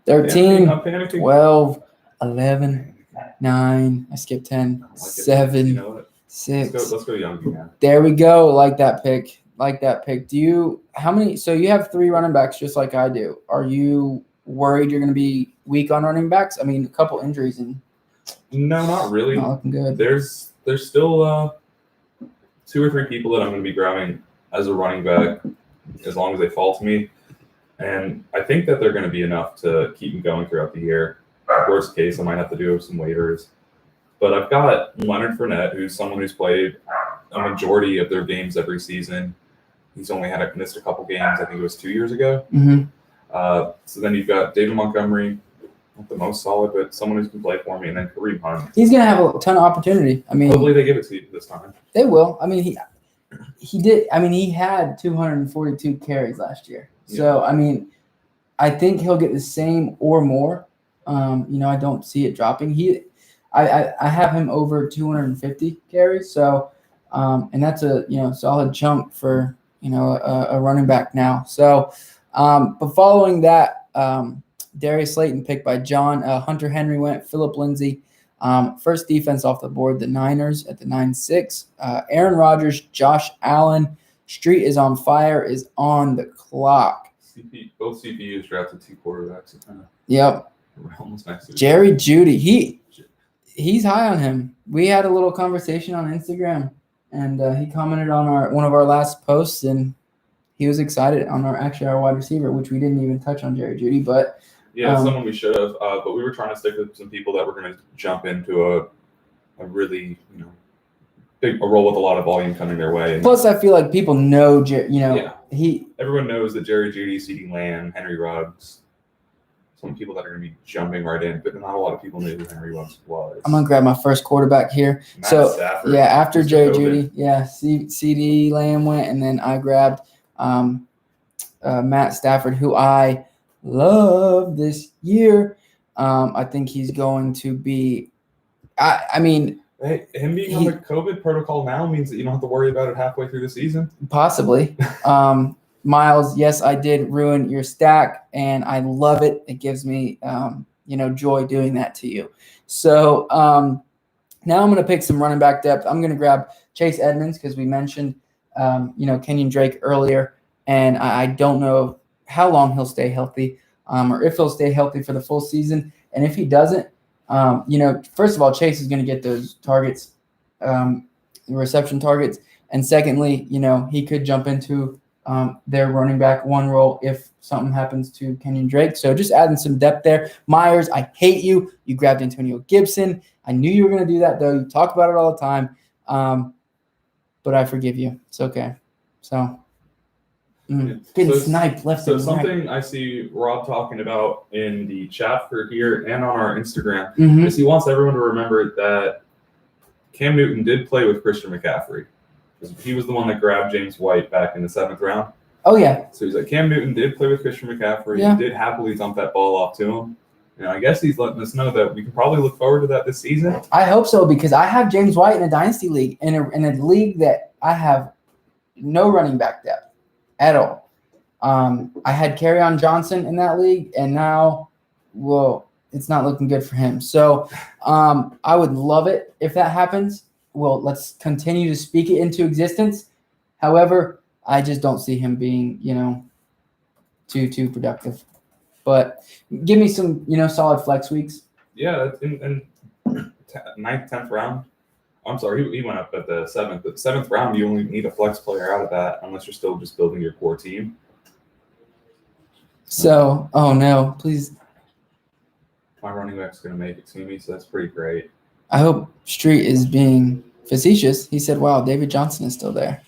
B: 13, 12, 11, 9. I skipped 10, 7, 6.
A: Let's go young again.
B: There we go. Like that pick. So you have 3 running backs just like I do. Are you worried you're going to be weak on running backs? A couple injuries and
A: no, not really.
B: Not looking good.
A: There's still 2 or 3 people that I'm going to be grabbing as a running back as long as they fall to me. And I think that they're going to be enough to keep me going throughout the year. Worst case, I might have to do some waivers. But I've got Leonard Fournette, who's someone who's played a majority of their games every season. He's only missed a couple games. I think it was 2 years ago.
B: Mm-hmm.
A: So then you've got David Montgomery, not the most solid, but someone who can play for me, and then Kareem Hunt.
B: He's going to have a ton of opportunity.
A: Hopefully they give it to you this time.
B: They will. He did. He had 242 carries last year. Yeah. So, I think he'll get the same or more. I don't see it dropping. I have him over 250 carries. So, and that's a, solid chunk for, a running back now. So, but following that, Darius Slayton picked by John, Hunter Henry went, Phillip Lindsay, first defense off the board, the Niners at the 9-6, Aaron Rodgers, Josh Allen, Street is on fire, is on the clock.
A: Both CPUs drafted 2 quarterbacks.
B: Yep.
A: Almost next to
B: Jerry Jeudy, he's high on him. We had a little conversation on Instagram, and he commented on one of our last posts, and he was excited on our wide receiver, which we didn't even touch on Jerry Jeudy, but
A: yeah, someone we should have. But we were trying to stick with some people that were going to jump into a really a role with a lot of volume coming their way. And
B: Plus, I feel like people know,
A: Yeah.
B: he.
A: everyone knows that Jerry Jeudy, CeeDee Lamb, Henry Ruggs, some people that are going to be jumping right in, but not a lot of people knew who Henry Ruggs was.
B: I'm gonna grab my first quarterback here.
A: Matt
B: So
A: Stafford,
B: yeah, after
A: Mr.
B: Jerry
A: COVID.
B: Jeudy, yeah, CD Lamb went, and then I grabbed Matt Stafford, who I love this year. I think he's going to be. I mean,
A: Hey, him being on the COVID protocol now means that you don't have to worry about it halfway through the season.
B: possibly. Miles, yes, I did ruin your stack, and I love it. It gives me, joy doing that to you. So now I'm going to pick some running back depth. I'm going to grab Chase Edmonds because we mentioned, Kenyon Drake earlier, and I don't know how long he'll stay healthy, or if he'll stay healthy for the full season. And if he doesn't, first of all, Chase is going to get those targets, reception targets. And secondly, he could jump into their running back one role if something happens to Kenyon Drake. So just adding some depth there. Myers, I hate you. You grabbed Antonio Gibson. I knew you were going to do that, though. You talk about it all the time. But I forgive you. It's okay. So getting sniped left and right.
A: So something I see Rob talking about in the chat for here and on our Instagram is he wants everyone to remember that Cam Newton did play with Christian McCaffrey. He was the one that grabbed James White back in the 7th round.
B: Oh, yeah.
A: So he's like, Cam Newton did play with Christian McCaffrey.
B: Yeah.
A: He did happily dump that ball off to him. And I guess he's letting us know that we can probably look forward to that this season.
B: I hope so, because I have James White in a dynasty league, in a league that I have no running back depth at all. I had Kerryon Johnson in that league, and now, it's not looking good for him. So I would love it if that happens. Well, let's continue to speak it into existence. However, I just don't see him being, too productive. But give me some, solid flex weeks.
A: Yeah, in 9th, 10th round. I'm sorry, he went up at the 7th. But 7th round, you only need a flex player out of that unless you're still just building your core team.
B: So, oh no, please.
A: My running back's going to make it to me, so that's pretty great.
B: I hope Street is being facetious. He said, wow, David Johnson is still there.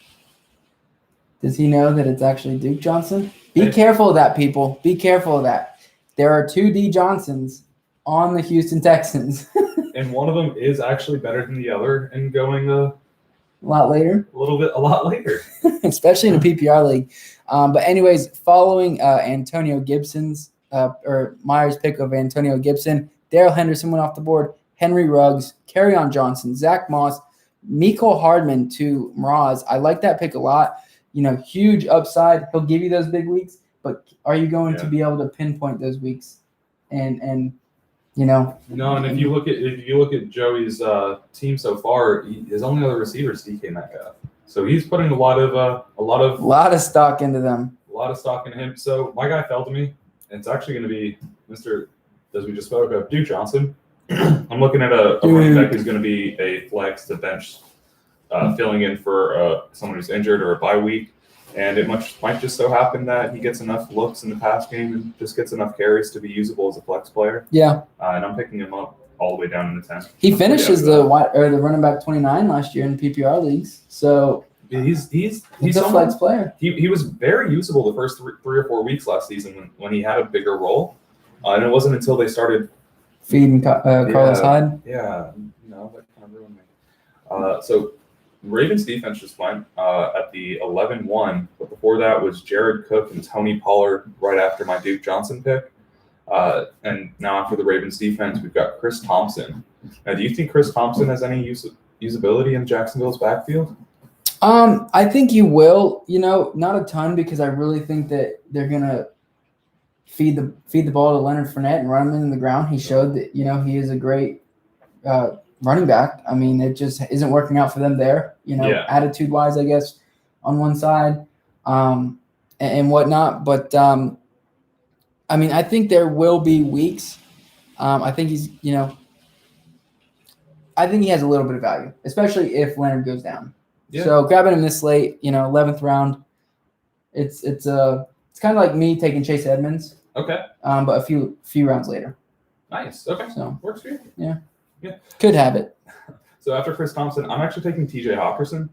B: Does he know that it's actually Duke Johnson? Be careful of that, people. Be careful of that. There are 2 D Johnsons on the Houston Texans.
A: And one of them is actually better than the other and going a
B: lot later.
A: A lot later.
B: Especially in a PPR league. But anyways, following Antonio Gibson's or Myers' pick of Antonio Gibson, Darrell Henderson went off the board, Henry Ruggs, Kerryon Johnson, Zach Moss, Mecole Hardman to Mraz. I like that pick a lot. Huge upside. He'll give you those big weeks, but are you going to be able to pinpoint those weeks? And
A: No, and if you look at Joey's team so far, his only other receiver is DK Metcalf. So he's putting a lot of
B: stock into them.
A: A lot of stock in him. So my guy fell to me. It's actually going to be Mr. as we just spoke of, Duke Johnson. I'm looking at a running back who's going to be a flex to bench, filling in for someone who's injured or a bye week. And it might just so happen that he gets enough looks in the pass game and just gets enough carries to be usable as a flex player.
B: Yeah.
A: And I'm picking him up all the way down in the 10th.
B: He finishes the running back 29 last year in PPR leagues. So
A: he's
B: a flex player.
A: He was very usable the first 3 or 4 weeks last season when he had a bigger role. And it wasn't until they started
B: feeding Carlos Hyde.
A: Yeah, that kind of ruined me. So Ravens defense just went at the 11-1, but before that was Jared Cook and Tony Pollard right after my Duke Johnson pick. And now after the Ravens defense, we've got Chris Thompson. Now, do you think Chris Thompson has any usability in Jacksonville's backfield?
B: I think you will. Not a ton, because I really think that they're gonna feed the ball to Leonard Fournette and run him in the ground. He showed that he is a great running back. I mean, it just isn't working out for them there. Attitude wise, I guess, on one side, and whatnot. But I think there will be weeks. I think he's I think he has a little bit of value, especially if Leonard goes down. Yeah. So grabbing him this late, 11th round, it's kind of like me taking Chase Edmonds.
A: Okay.
B: But a few rounds later.
A: Nice. Okay.
B: So
A: works for you.
B: Yeah. Could have it.
A: So after Chris Thompson, I'm actually taking TJ Hawkinson.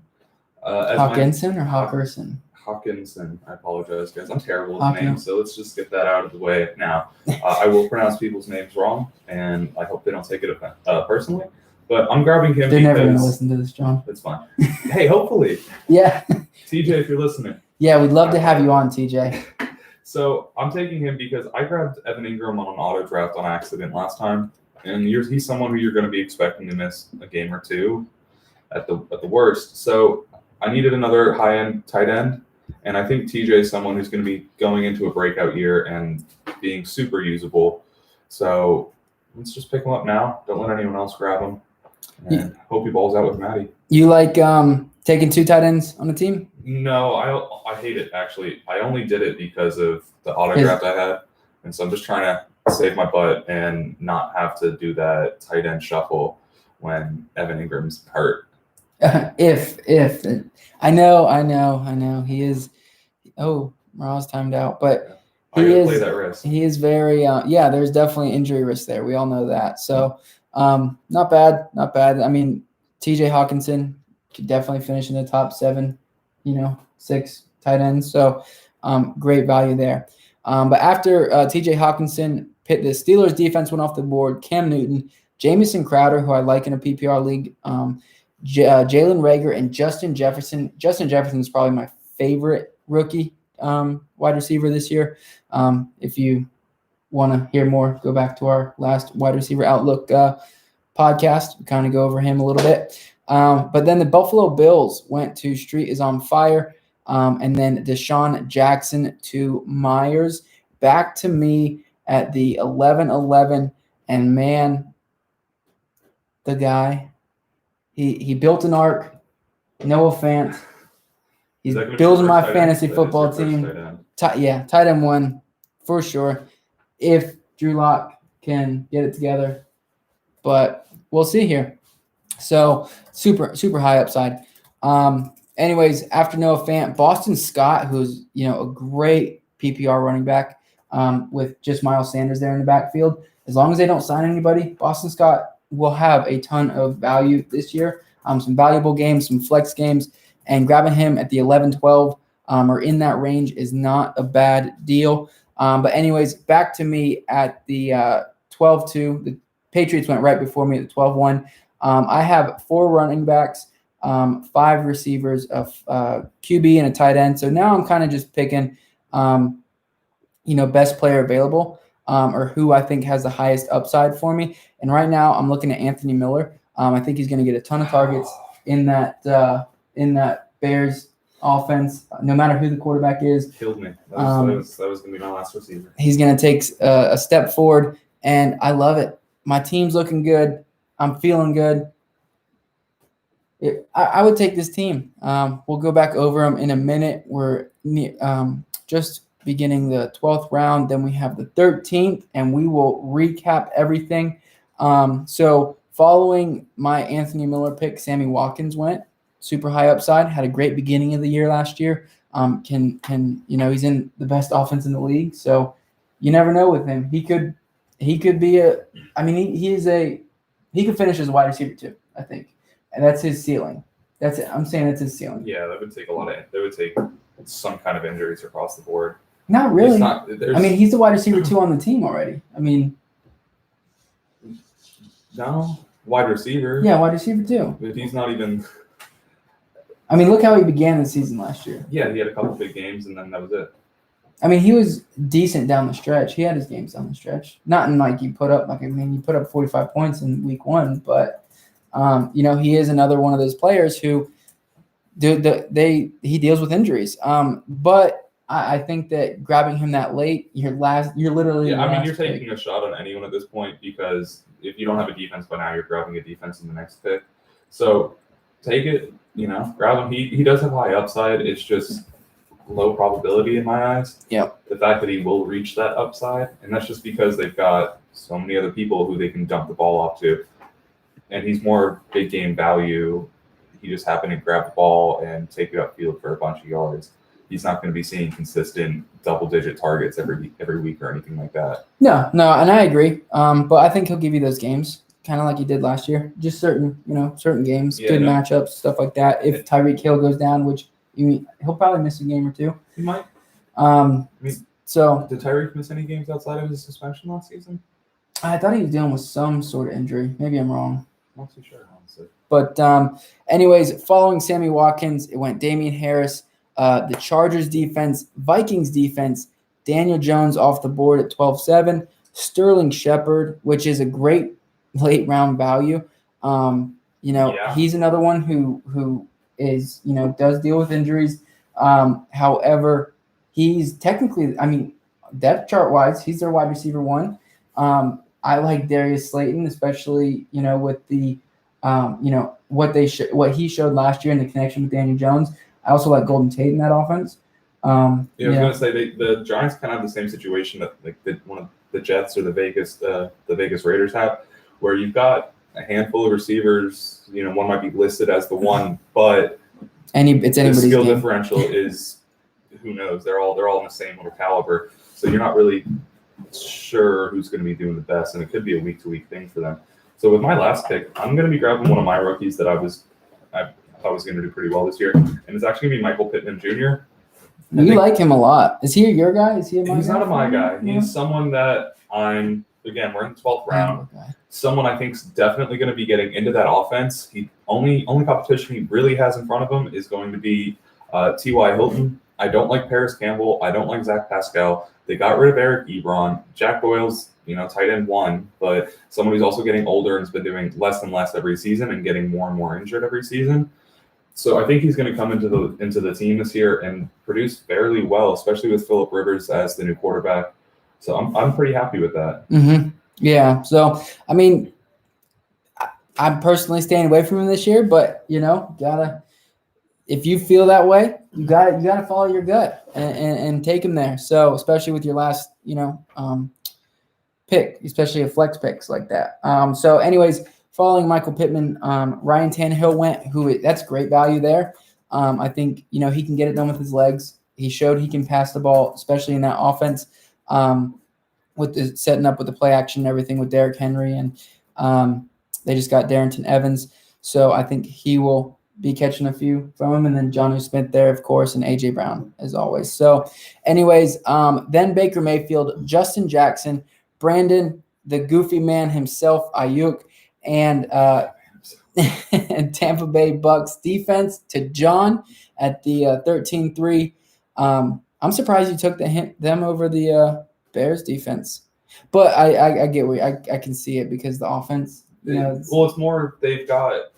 B: Hawkinson or Hawkerson?
A: Hawkinson. I apologize, guys. I'm terrible with names, so let's just get that out of the way now. I will pronounce people's names wrong, and I hope they don't take it personally. But I'm grabbing him.
B: They're never going to listen to this, John.
A: It's fine. Hey, hopefully.
B: Yeah.
A: TJ, if you're listening.
B: Yeah, we'd love to have you on, TJ.
A: So I'm taking him because I grabbed Evan Ingram on an auto draft on accident last time, and he's someone who you're going to be expecting to miss a game or two at the worst. So I needed another high-end tight end, and I think TJ is someone who's going to be going into a breakout year and being super usable. So let's just pick him up now. Don't let anyone else grab him, and hope he balls out with Maddie.
B: You like taking 2 tight ends on the team?
A: No, I hate it, actually. I only did it because of the auto draft I had, and so I'm just trying to save my butt and not have to do that tight end shuffle when Evan Ingram's hurt.
B: If I know he is. Oh, Morales timed out, but
A: I gotta play that risk.
B: He is very. Yeah, there's definitely injury risk there. We all know that. So, not bad. I mean, TJ Hawkinson could definitely finish in the top 7, 6 tight ends. So, great value there. But after TJ Hawkinson, the Steelers defense went off the board. Cam Newton, Jamison Crowder, who I like in a PPR league. Jalen Reagor and Justin Jefferson. Justin Jefferson is probably my favorite rookie wide receiver this year. If you want to hear more, go back to our last wide receiver outlook podcast. We kind of go over him a little bit. But then the Buffalo Bills went to Street is on Fire, and then Deshaun Jackson to Myers. Back to me at the 11-11, and man, the guy. He built an arc. Noah Fant. He's building my fantasy football team. Tight end 1 for sure. If Drew Lock can get it together, but we'll see here. So super high upside. Anyways, after Noah Fant, Boston Scott, who's a great PPR running back, with just Miles Sanders there in the backfield. As long as they don't sign anybody, Boston Scott will have a ton of value this year. Some valuable games, some flex games, and grabbing him at the 11-12 or in that range is not a bad deal. But anyways, back to me at the 12-2. The Patriots went right before me at the 12-1. I have 4 running backs, 5 receivers, a QB, and a tight end. So now I'm kind of just picking, best player available. Or who I think has the highest upside for me. And right now I'm looking at Anthony Miller. I think he's going to get a ton of targets in that Bears offense, no matter who the quarterback is.
A: Killed me. That was going to be my last receiver.
B: He's going to take a step forward, and I love it. My team's looking good. I'm feeling good. I would take this team. We'll go back over them in a minute. We're just beginning the 12th round. Then we have the 13th, and we will recap everything. So following my Anthony Miller pick, Sammy Watkins went super high upside, had a great beginning of the year last year. He's in the best offense in the league. So you never know with him. He could be he could finish as a wide receiver too, I think. And that's his ceiling. That's it. I'm saying that's his ceiling.
A: Yeah, that would take some kind of injuries across the board.
B: Not really. He's the wide receiver 2 on the team already.
A: No, wide receiver.
B: Yeah, wide receiver 2.
A: But he's not even.
B: Look how he began the season last year.
A: Yeah, he had a couple big games, and then that was it.
B: He was decent down the stretch. He had his games down the stretch. Not in you put up 45 points in week 1, but he is another one of those players who he deals with injuries. But I think that grabbing him that late, you're literally.
A: Yeah, you're taking a shot on anyone at this point because if you don't have a defense by now, you're grabbing a defense in the next pick. So take it, grab him. He does have high upside. It's just low probability in my eyes.
B: Yeah.
A: The fact that he will reach that upside, and that's just because they've got so many other people who they can dump the ball off to, and he's more big game value. He just happened to grab the ball and take it upfield for a bunch of yards. He's not going to be seeing consistent double-digit targets every week or anything like that.
B: No, and I agree. But I think he'll give you those games. kind of like he did last year. Just certain games,
A: Yeah,
B: good
A: no.
B: matchups, stuff like that. If Tyreek Hill goes down, which he'll probably miss a game or two.
A: He might.
B: So
A: Did Tyreek miss any games outside of his suspension last season?
B: I thought he was dealing with some sort of injury. Maybe I'm wrong.
A: I'm not too sure, honestly.
B: But anyways, following Sammy Watkins, it went Damian Harris, the Chargers defense, Vikings defense, Daniel Jones off the board at 12-7, Sterling Shepard, which is a great late round value. He's another one who is, does deal with injuries. However, he's technically, depth chart wise, he's their wide receiver one. I like Darius Slayton, especially, with the, what he showed last year in the connection with Daniel Jones. I also like Golden Tate in that offense.
A: I was going to say the Giants kind of have the same situation that one of the Jets or the Vegas Raiders have, where you've got a handful of receivers. One might be listed as the one, but
B: it's anybody's
A: the skill
B: game.
A: differential is, who knows? They're all in the same little caliber, so you're not really sure who's going to be doing the best, and it could be a week-to-week thing for them. So with my last pick, I'm going to be grabbing one of my rookies that I thought was going to do pretty well this year, and it's actually going to be Michael Pittman Jr.
B: You like him a lot. Is he your guy? Is he a my guy?
A: He's not a my guy.
B: Yeah.
A: He's someone that we're in the 12th round. Someone I think is definitely going to be getting into that offense. He only competition he really has in front of him is going to be T.Y. Hilton. I don't like Paris Campbell. I don't like Zach Pascal. They got rid of Eric Ebron. Jack Doyle's, tight end one, but someone who's also getting older and has been doing less and less every season and getting more and more injured every season. So I think he's going to come into the team this year and produce fairly well, especially with Phillip Rivers as the new quarterback. So I'm pretty happy with that.
B: Mm-hmm. Yeah. So I'm personally staying away from him this year, but if you feel that way, you gotta follow your gut and take him there. So especially with your last pick, especially a flex picks like that. So anyways, following Michael Pittman, Ryan Tannehill went. That's great value there. I think he can get it done with his legs. He showed he can pass the ball, especially in that offense. With the setting up with the play action and everything with Derrick Henry, and they just got Darrington Evans. So I think he will be catching a few from him, and then Jonnu Smith there, of course, and A.J. Brown, as always. So anyways, then Baker Mayfield, Justin Jackson, Brandon, the goofy man himself, Ayuk, and Tampa Bay Bucks defense to John at the 13-3. I'm surprised you took them over the Bears defense, but I get where I can see it because the offense.
A: It's more they've got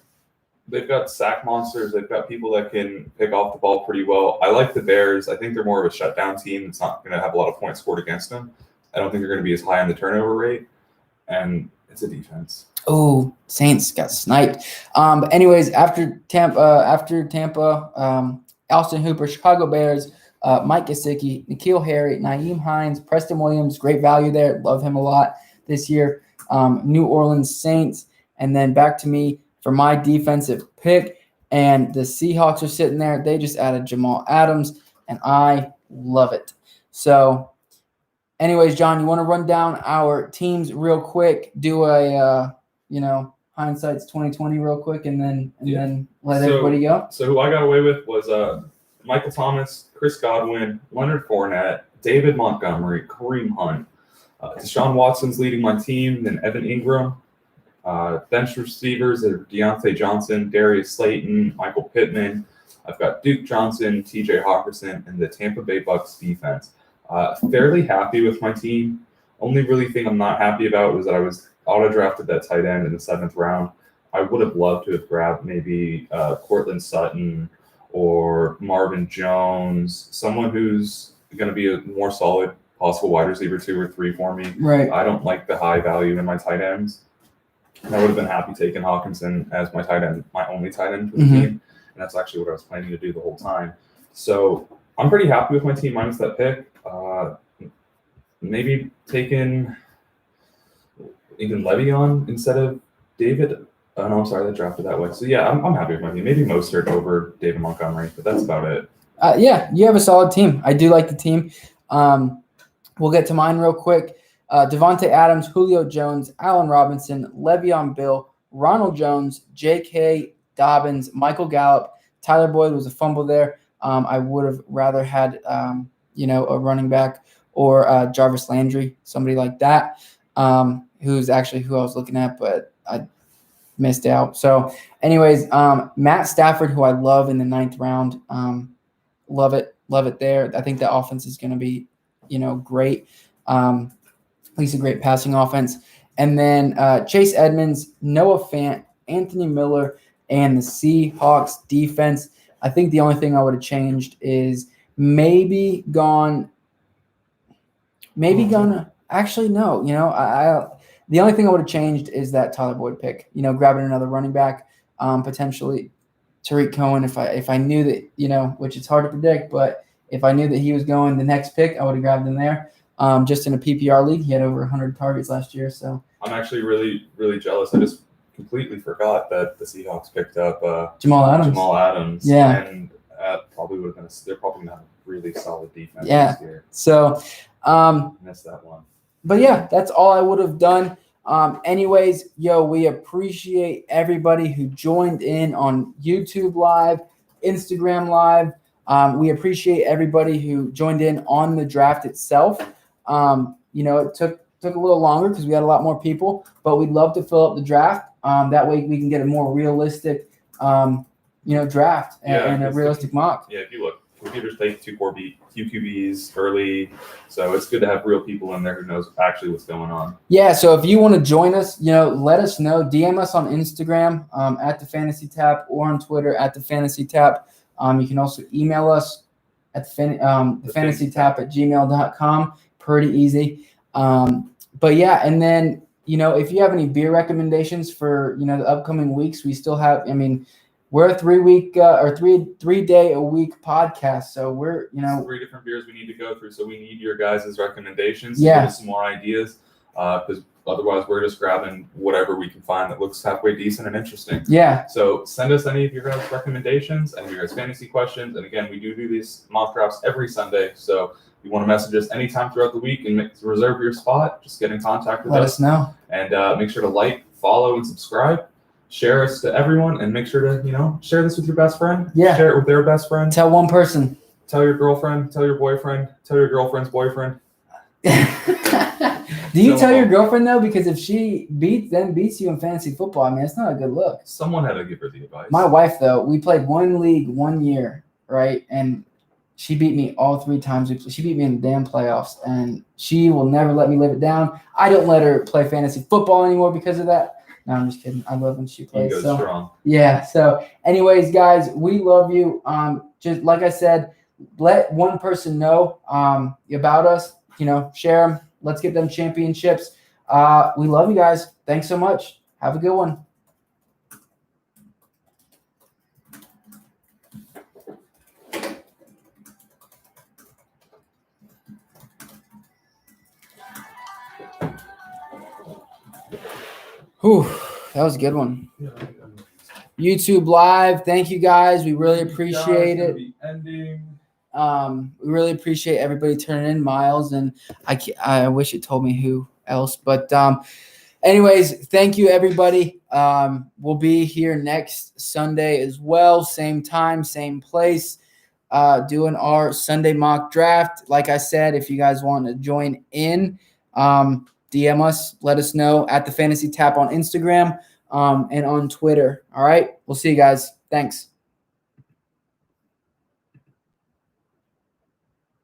A: sack monsters. They've got people that can pick off the ball pretty well. I like the Bears. I think they're more of a shutdown team. It's not going to have a lot of points scored against them. I don't think they're going to be as high on the turnover rate, and it's a defense.
B: Oh, Saints got sniped. Anyways, after Tampa, Austin Hooper, Chicago Bears, Mike Gesicki, N'Keal Harry, Nyheim Hines, Preston Williams, great value there. Love him a lot this year. New Orleans Saints, and then back to me for my defensive pick. And the Seahawks are sitting there. They just added Jamal Adams, and I love it. So, anyways, John, you want to run down our teams real quick? Do a hindsight's 2020 real quick, and then let everybody go.
A: So who I got away with was Michael Thomas, Chris Godwin, Leonard Fournette, David Montgomery, Kareem Hunt. Deshaun Watson's leading my team, then Evan Ingram. Bench receivers are Deontay Johnson, Darius Slayton, Michael Pittman. I've got Duke Johnson, TJ Hawkinson, and the Tampa Bay Bucks defense. Fairly happy with my team. Only really thing I'm not happy about was that I was auto-drafted that tight end in the 7th round. I would have loved to have grabbed maybe Cortland Sutton or Marvin Jones, someone who's going to be a more solid possible wide receiver 2 or 3 for me.
B: Right.
A: I don't like the high value in my tight ends. And I would have been happy taking Hawkinson as my tight end, my only tight end for the team. And that's actually what I was planning to do the whole time. So I'm pretty happy with my team minus that pick. Maybe taking even Le'Veon instead of David. Oh, no, I'm sorry, that drafted that way. So, yeah, I'm happy with my team. Maybe Mostert over David Montgomery, but that's about it.
B: Yeah, you have a solid team. I do like the team. We'll get to mine real quick. Devontae Adams, Julio Jones, Allen Robinson, Le'Veon Bell, Ronald Jones, J.K. Dobbins, Michael Gallup, Tyler Boyd was a fumble there. I would have rather had, a running back or Jarvis Landry, somebody like that, who's actually who I was looking at, but I missed out. So anyways, Matt Stafford, who I love in the 9th round, love it there. I think the offense is going to be, great. At least a great passing offense. And then Chase Edmonds, Noah Fant, Anthony Miller, and the Seahawks defense. I think the only thing I would have changed is maybe actually, no. The only thing I would have changed is that Tyler Boyd pick, grabbing another running back, potentially Tariq Cohen. If I knew that, which it's hard to predict, but if I knew that he was going the next pick, I would have grabbed him there. Just in a PPR league, he had over 100 targets last year. So
A: I'm actually really, really jealous. I just completely forgot that the Seahawks picked up
B: Jamal Adams. Yeah.
A: And probably would have been they're probably going to have a really solid defense
B: this
A: year.
B: So
A: missed that one.
B: But yeah, that's all I would have done. Anyways, we appreciate everybody who joined in on YouTube Live, Instagram Live. We appreciate everybody who joined in on the draft itself. It took a little longer because we had a lot more people, but we'd love to fill up the draft. That way we can get a more realistic, draft and a realistic mock.
A: Yeah, if you look, computers take two QBs early, so it's good to have real people in there who knows actually what's going on.
B: Yeah, so if you want to join us, let us know. DM us on Instagram at the Fantasy Tap or on Twitter at the Fantasy Tap. You can also email us at the fantasytap@gmail.com. Pretty easy. But yeah, and then, if you have any beer recommendations for, the upcoming weeks, we still have, we're a 3-week or 3-day-a-week podcast. So we're,
A: 3 different beers we need to go through. So we need your guys' recommendations.
B: Yeah.
A: Give us some more ideas. Because otherwise we're just grabbing whatever we can find that looks halfway decent and interesting.
B: Yeah.
A: So send us any of your guys' recommendations and your guys' fantasy questions. And again, we do these mock drafts every Sunday. So if you want to message us anytime throughout the week and reserve your spot, just get in contact with us.
B: Let us know.
A: And make sure to like, follow, and subscribe. Share us to everyone, and make sure to, share this with your best friend.
B: Yeah.
A: Share it with their best friend.
B: Tell one person.
A: Tell your girlfriend. Tell your boyfriend. Tell your girlfriend's boyfriend.
B: Do you tell your girlfriend, though? Because if she beats you in fantasy football, it's not a good look.
A: Someone had to give her the advice.
B: My wife, though, we played one league 1 year, right? And she beat me all 3 times. She beat me in the damn playoffs, and she will never let me live it down. I don't let her play fantasy football anymore because of that. No, I'm just kidding. I love when she plays.
A: He goes strong.
B: Yeah. So anyways, guys, we love you. Just like I said, let one person know about us. Share them. Let's get them championships. We love you guys. Thanks so much. Have a good one. Whew, that was a good one. YouTube Live, thank you guys. We really appreciate it. We really appreciate everybody turning in, Miles, and I wish it told me who else. But anyways, thank you, everybody. We'll be here next Sunday as well. Same time, same place, doing our Sunday mock draft. Like I said, if you guys want to join in, DM us, let us know at the Fantasy Tap on Instagram and on Twitter. All right. We'll see you guys. Thanks.